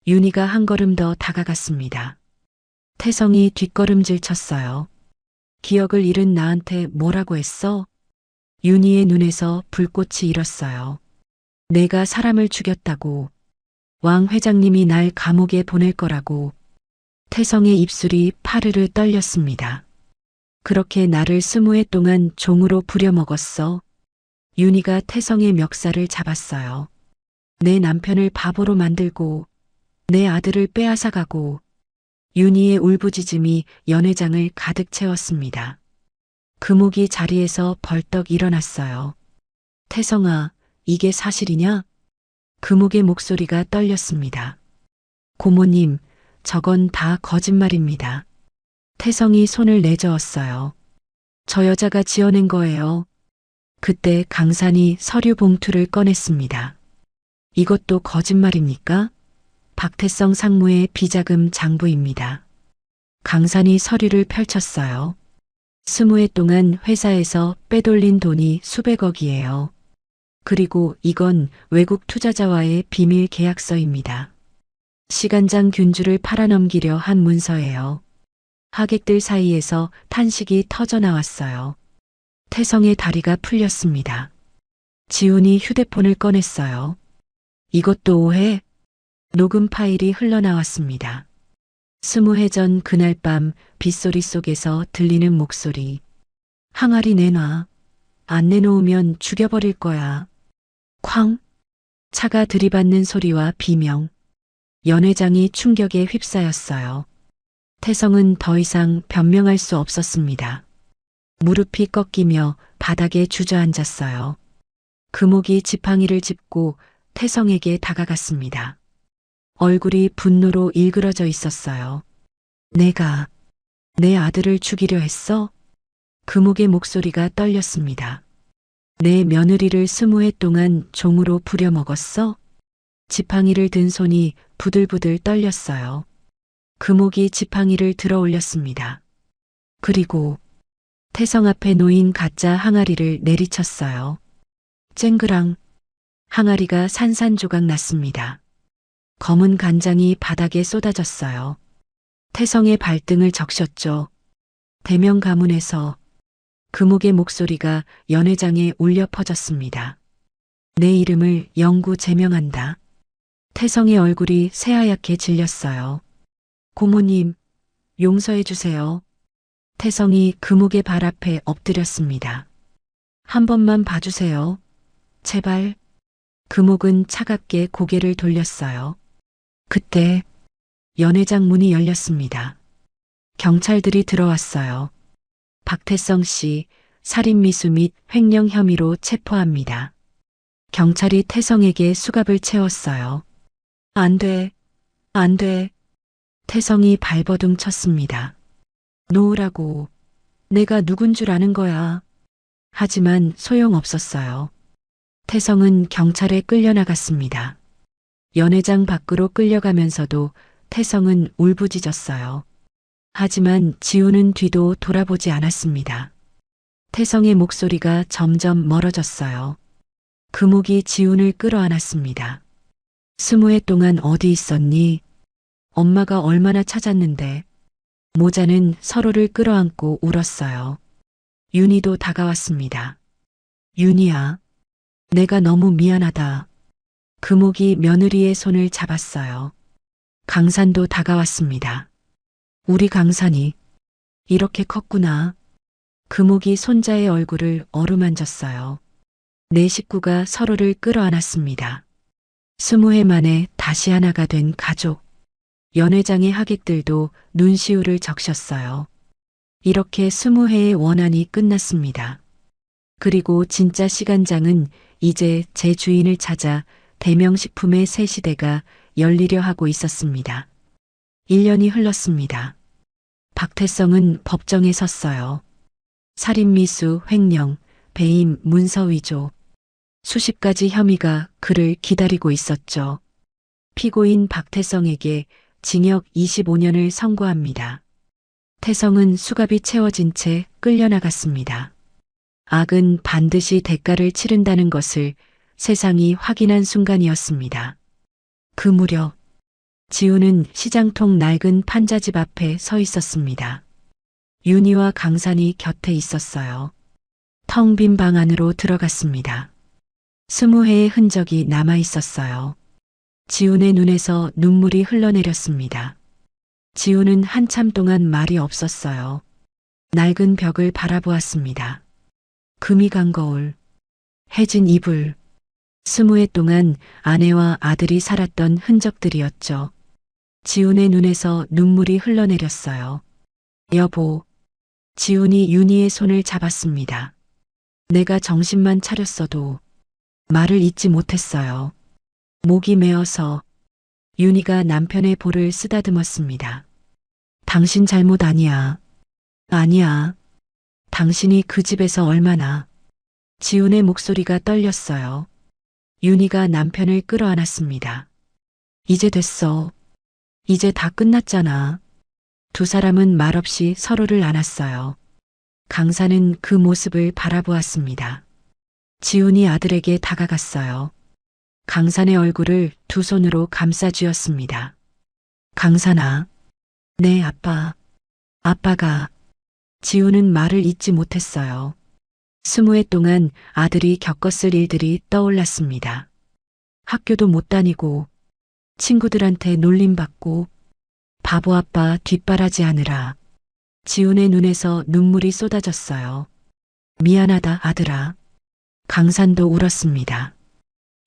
윤희가 한 걸음 더 다가갔습니다. 태성이 뒷걸음질 쳤어요. 기억을 잃은 나한테 뭐라고 했어? 윤희의 눈에서 불꽃이 일었어요. 내가 사람을 죽였다고. 왕 회장님이 날 감옥에 보낼 거라고. 태성의 입술이 파르르 떨렸습니다. 그렇게 나를 20해 동안 종으로 부려먹었어. 윤희가 태성의 멱살을 잡았어요. 내 남편을 바보로 만들고 내 아들을 빼앗아가고. 윤희의 울부짖음이 연회장을 가득 채웠습니다. 금옥이 자리에서 벌떡 일어났어요. 태성아, 이게 사실이냐? 금옥의 목소리가 떨렸습니다. 고모님, 저건 다 거짓말입니다. 태성이 손을 내저었어요. 저 여자가 지어낸 거예요. 그때 강산이 서류 봉투를 꺼냈습니다. 이것도 거짓말입니까? 박태성 상무의 비자금 장부입니다. 강산이 서류를 펼쳤어요. 20해 동안 회사에서 빼돌린 돈이 수백억이에요. 그리고 이건 외국 투자자와의 비밀 계약서입니다. 시간장 균주를 팔아넘기려 한 문서예요. 하객들 사이에서 탄식이 터져나왔어요. 태성의 다리가 풀렸습니다. 지훈이 휴대폰을 꺼냈어요. 이것도 오해? 녹음 파일이 흘러나왔습니다. 20해 전 그날 밤 빗소리 속에서 들리는 목소리. 항아리 내놔. 안 내놓으면 죽여버릴 거야. 쾅! 차가 들이받는 소리와 비명. 연회장이 충격에 휩싸였어요. 태성은 더 이상 변명할 수 없었습니다. 무릎이 꺾이며 바닥에 주저앉았어요. 금옥이 지팡이를 짚고 태성에게 다가갔습니다. 얼굴이 분노로 일그러져 있었어요. 내가 내 아들을 죽이려 했어? 금옥의 목소리가 떨렸습니다. 내 며느리를 20해 동안 종으로 부려먹었어? 지팡이를 든 손이 부들부들 떨렸어요. 금옥이 지팡이를 들어 올렸습니다. 그리고 태성 앞에 놓인 가짜 항아리를 내리쳤어요. 쨍그랑 항아리가 산산조각 났습니다. 검은 간장이 바닥에 쏟아졌어요. 태성의 발등을 적셨죠. 대명 가문에서 금옥의 목소리가 연회장에 울려 퍼졌습니다. 내 이름을 영구 제명한다. 태성의 얼굴이 새하얗게 질렸어요. 고모님, 용서해 주세요. 태성이 금옥의 발 앞에 엎드렸습니다. 한 번만 봐주세요. 제발. 금옥은 차갑게 고개를 돌렸어요. 그때 연회장 문이 열렸습니다. 경찰들이 들어왔어요. 박태성 씨 살인미수 및 횡령 혐의로 체포합니다. 경찰이 태성에게 수갑을 채웠어요. 안 돼, 안 돼. 태성이 발버둥 쳤습니다. 놓으라고. 내가 누군 줄 아는 거야. 하지만 소용없었어요. 태성은 경찰에 끌려나갔습니다. 연회장 밖으로 끌려가면서도 태성은 울부짖었어요. 하지만 지우는 뒤도 돌아보지 않았습니다. 태성의 목소리가 점점 멀어졌어요. 금옥이 지훈을 끌어안았습니다. 20해 동안 어디 있었니? 엄마가 얼마나 찾았는데. 모자는 서로를 끌어안고 울었어요. 윤희도 다가왔습니다. 윤희야, 내가 너무 미안하다. 금옥이 며느리의 손을 잡았어요. 강산도 다가왔습니다. 우리 강산이 이렇게 컸구나. 금옥이 손자의 얼굴을 어루만졌어요. 네 식구가 서로를 끌어안았습니다. 20해 만에 다시 하나가 된 가족. 연회장의 하객들도 눈시울을 적셨어요. 이렇게 20회의 원한이 끝났습니다. 그리고 진짜 시간장은 이제 제 주인을 찾아 대명식품의 새 시대가 열리려 하고 있었습니다. 1년이 흘렀습니다. 박태성은 법정에 섰어요. 살인미수, 횡령, 배임, 문서위조. 수십 가지 혐의가 그를 기다리고 있었죠. 피고인 박태성에게 징역 25년을 선고합니다. 태성은 수갑이 채워진 채 끌려나갔습니다. 악은 반드시 대가를 치른다는 것을 세상이 확인한 순간이었습니다. 그 무렵 지우는 시장통 낡은 판자집 앞에 서 있었습니다. 윤희와 강산이 곁에 있었어요. 텅 빈 방 안으로 들어갔습니다. 20회의 흔적이 남아 있었어요. 지훈의 눈에서 눈물이 흘러내렸습니다. 지훈은 한참 동안 말이 없었어요. 낡은 벽을 바라보았습니다. 금이 간 거울, 해진 이불, 20회 동안 아내와 아들이 살았던 흔적들이었죠. 지훈의 눈에서 눈물이 흘러내렸어요. 여보, 지훈이 윤희의 손을 잡았습니다. 내가 정신만 차렸어도 말을 잇지 못했어요. 목이 메어서 윤희가 남편의 볼을 쓰다듬었습니다. 당신 잘못 아니야. 아니야. 당신이 그 집에서 얼마나. 지훈의 목소리가 떨렸어요. 윤희가 남편을 끌어안았습니다. 이제 됐어. 이제 다 끝났잖아. 두 사람은 말없이 서로를 안았어요. 강사는 그 모습을 바라보았습니다. 지훈이 아들에게 다가갔어요. 강산의 얼굴을 두 손으로 감싸쥐었습니다. 강산아, 네 아빠. 아빠가. 지훈은 말을 잇지 못했어요. 20회 동안 아들이 겪었을 일들이 떠올랐습니다. 학교도 못 다니고 친구들한테 놀림받고 바보 아빠 뒷바라지 하느라. 지훈의 눈에서 눈물이 쏟아졌어요. 미안하다 아들아. 강산도 울었습니다.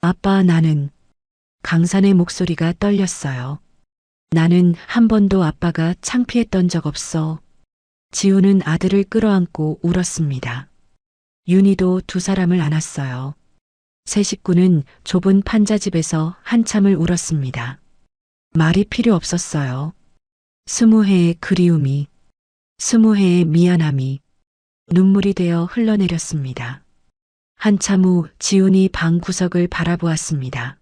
아빠 나는. 강산의 목소리가 떨렸어요. 나는 한 번도 아빠가 창피했던 적 없어. 지훈은 아들을 끌어안고 울었습니다. 윤희도 두 사람을 안았어요. 세 식구는 좁은 판자집에서 한참을 울었습니다. 말이 필요 없었어요. 20회의 그리움이, 20회의 미안함이 눈물이 되어 흘러내렸습니다. 한참 후 지훈이 방 구석을 바라보았습니다.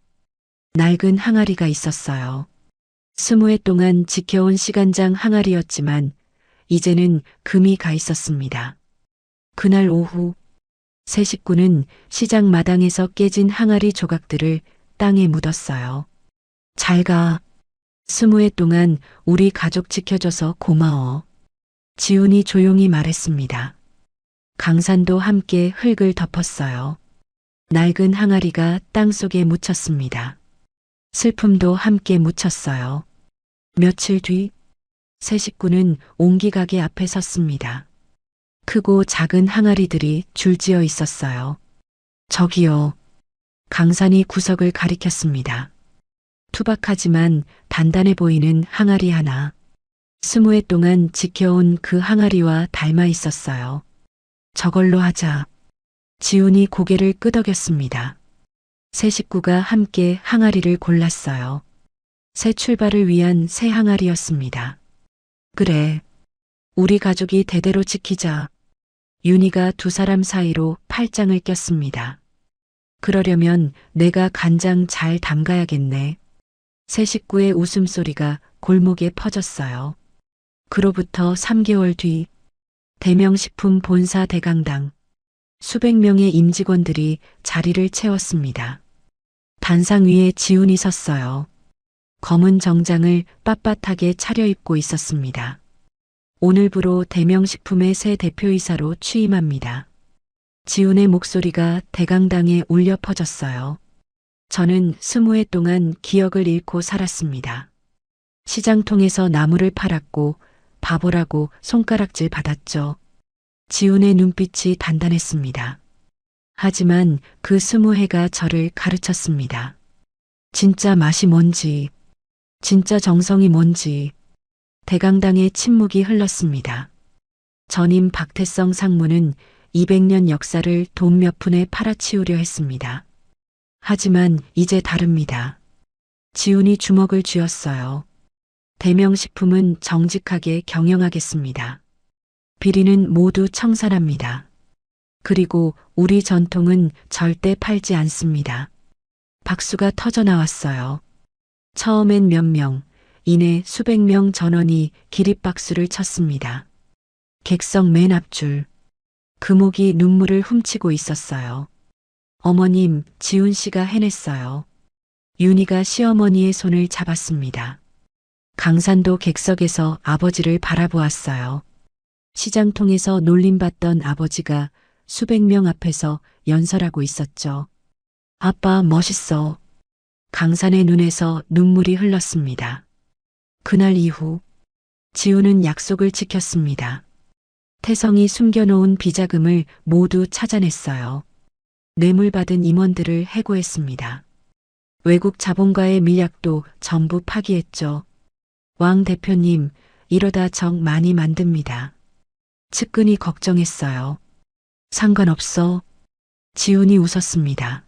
낡은 항아리가 있었어요. 20회 동안 지켜온 시간장 항아리였지만 이제는 금이 가 있었습니다. 그날 오후 세 식구는 시장 마당에서 깨진 항아리 조각들을 땅에 묻었어요. 잘 가. 20회 동안 우리 가족 지켜줘서 고마워. 지훈이 조용히 말했습니다. 강산도 함께 흙을 덮었어요. 낡은 항아리가 땅속에 묻혔습니다. 슬픔도 함께 묻혔어요. 며칠 뒤 세 식구는 옹기가게 앞에 섰습니다. 크고 작은 항아리들이 줄지어 있었어요. 저기요. 강산이 구석을 가리켰습니다. 투박하지만 단단해 보이는 항아리 하나. 20회 동안 지켜온 그 항아리와 닮아 있었어요. 저걸로 하자. 지훈이 고개를 끄덕였습니다. 세 식구가 함께 항아리를 골랐어요. 새 출발을 위한 새 항아리였습니다. 그래. 우리 가족이 대대로 지키자. 윤희가 두 사람 사이로 팔짱을 꼈습니다. 그러려면 내가 간장 잘 담가야겠네. 세 식구의 웃음소리가 골목에 퍼졌어요. 그로부터 3개월 뒤 대명식품 본사 대강당. 수백 명의 임직원들이 자리를 채웠습니다. 단상 위에 지훈이 섰어요. 검은 정장을 빳빳하게 차려입고 있었습니다. 오늘부로 대명식품의 새 대표이사로 취임합니다. 지훈의 목소리가 대강당에 울려 퍼졌어요. 저는 20회 동안 기억을 잃고 살았습니다. 시장통에서 나무를 팔았고 바보라고 손가락질 받았죠. 지훈의 눈빛이 단단했습니다. 하지만 그 20회가 저를 가르쳤습니다. 진짜 맛이 뭔지, 진짜 정성이 뭔지. 대강당의 침묵이 흘렀습니다. 전임 박태성 상무는 200년 역사를 돈 몇 푼에 팔아치우려 했습니다. 하지만 이제 다릅니다. 지훈이 주먹을 쥐었어요. 대명식품은 정직하게 경영하겠습니다. 비리는 모두 청산합니다. 그리고 우리 전통은 절대 팔지 않습니다. 박수가 터져 나왔어요. 처음엔 몇 명, 이내 수백 명 전원이 기립박수를 쳤습니다. 객석 맨 앞줄. 금옥이 눈물을 훔치고 있었어요. 어머님, 지훈 씨가 해냈어요. 윤희가 시어머니의 손을 잡았습니다. 강산도 객석에서 아버지를 바라보았어요. 시장통에서 놀림받던 아버지가 수백 명 앞에서 연설하고 있었죠. 아빠 멋있어. 강산의 눈에서 눈물이 흘렀습니다. 그날 이후 지훈은 약속을 지켰습니다. 태성이 숨겨놓은 비자금을 모두 찾아냈어요. 뇌물받은 임원들을 해고했습니다. 외국 자본가의 밀약도 전부 파기했죠. 왕 대표님, 이러다 적 많이 만듭니다. 측근이 걱정했어요. 상관없어. 지훈이 웃었습니다.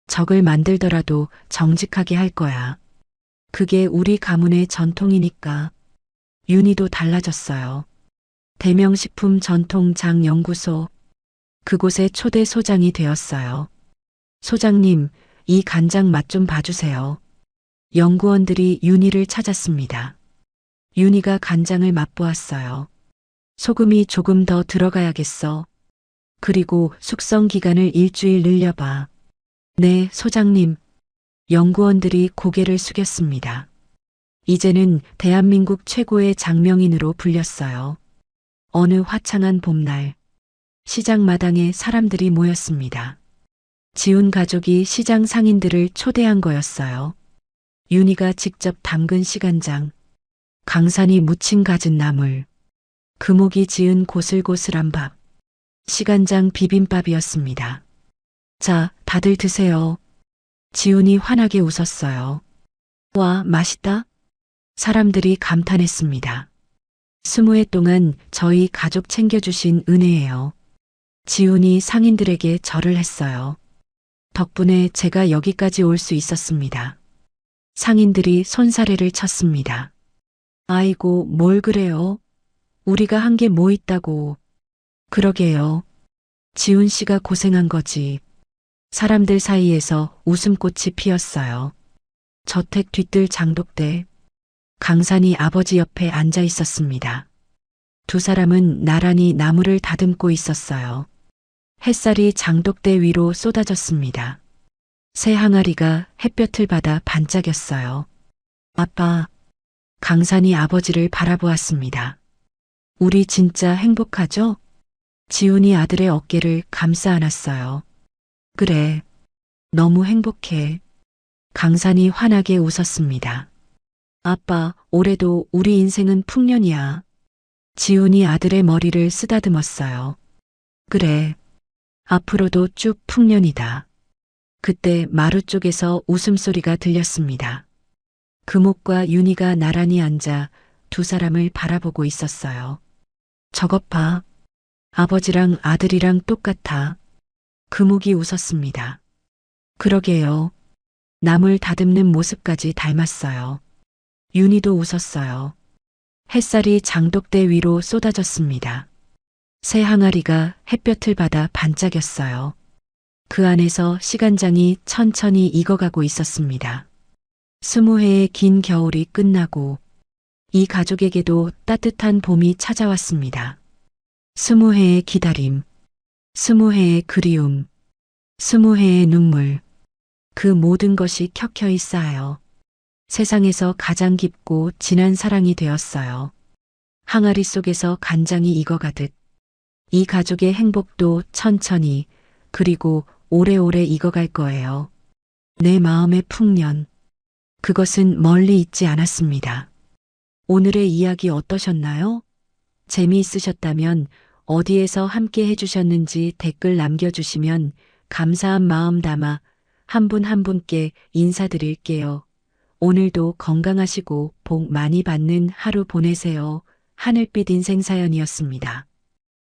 적을 만들더라도 정직하게 할 거야. 그게 우리 가문의 전통이니까. 윤희도 달라졌어요. 대명식품 전통장연구소. 그곳의 초대 소장이 되었어요. 소장님, 이 간장 맛 좀 봐주세요. 연구원들이 윤희를 찾았습니다. 윤희가 간장을 맛보았어요. 소금이 조금 더 들어가야겠어. 그리고 숙성 기간을 일주일 늘려봐. 네, 소장님. 연구원들이 고개를 숙였습니다. 이제는 대한민국 최고의 장명인으로 불렸어요. 어느 화창한 봄날, 시장 마당에 사람들이 모였습니다. 지훈 가족이 시장 상인들을 초대한 거였어요. 윤희가 직접 담근 시간장, 강산이 무친 갖은 나물, 금옥이 지은 고슬고슬한 밥, 시간장 비빔밥이었습니다. 자, 다들 드세요. 지훈이 환하게 웃었어요. 와, 맛있다. 사람들이 감탄했습니다. 20회 동안 저희 가족 챙겨주신 은혜예요. 지훈이 상인들에게 절을 했어요. 덕분에 제가 여기까지 올 수 있었습니다. 상인들이 손사래를 쳤습니다. 아이고, 뭘 그래요? 우리가 한 게 뭐 있다고. 그러게요. 지훈 씨가 고생한 거지. 사람들 사이에서 웃음꽃이 피었어요. 저택 뒤뜰 장독대. 강산이 아버지 옆에 앉아 있었습니다. 두 사람은 나란히 나무를 다듬고 있었어요. 햇살이 장독대 위로 쏟아졌습니다. 새 항아리가 햇볕을 받아 반짝였어요. 아빠, 강산이 아버지를 바라보았습니다. 우리 진짜 행복하죠? 지훈이 아들의 어깨를 감싸 안았어요. 그래, 너무 행복해. 강산이 환하게 웃었습니다. 아빠, 올해도 우리 인생은 풍년이야. 지훈이 아들의 머리를 쓰다듬었어요. 그래, 앞으로도 쭉 풍년이다. 그때 마루 쪽에서 웃음소리가 들렸습니다. 금옥과 윤희가 나란히 앉아 두 사람을 바라보고 있었어요. 저것 봐. 아버지랑 아들이랑 똑같아. 금옥이 웃었습니다. 그러게요. 나물 다듬는 모습까지 닮았어요. 윤희도 웃었어요. 햇살이 장독대 위로 쏟아졌습니다. 새 항아리가 햇볕을 받아 반짝였어요. 그 안에서 시간장이 천천히 익어가고 있었습니다. 20해의 긴 겨울이 끝나고 이 가족에게도 따뜻한 봄이 찾아왔습니다. 20해의 기다림, 20해의 그리움, 20해의 눈물, 그 모든 것이 켜켜이 쌓여 세상에서 가장 깊고 진한 사랑이 되었어요. 항아리 속에서 간장이 익어가듯 이 가족의 행복도 천천히 그리고 오래오래 익어갈 거예요. 내 마음의 풍년. 그것은 멀리 있지 않았습니다. 오늘의 이야기 어떠셨나요? 재미있으셨다면 어디에서 함께 해주셨는지 댓글 남겨주시면 감사한 마음 담아 한 분 한 분께 인사드릴게요. 오늘도 건강하시고 복 많이 받는 하루 보내세요. 하늘빛 인생 사연이었습니다.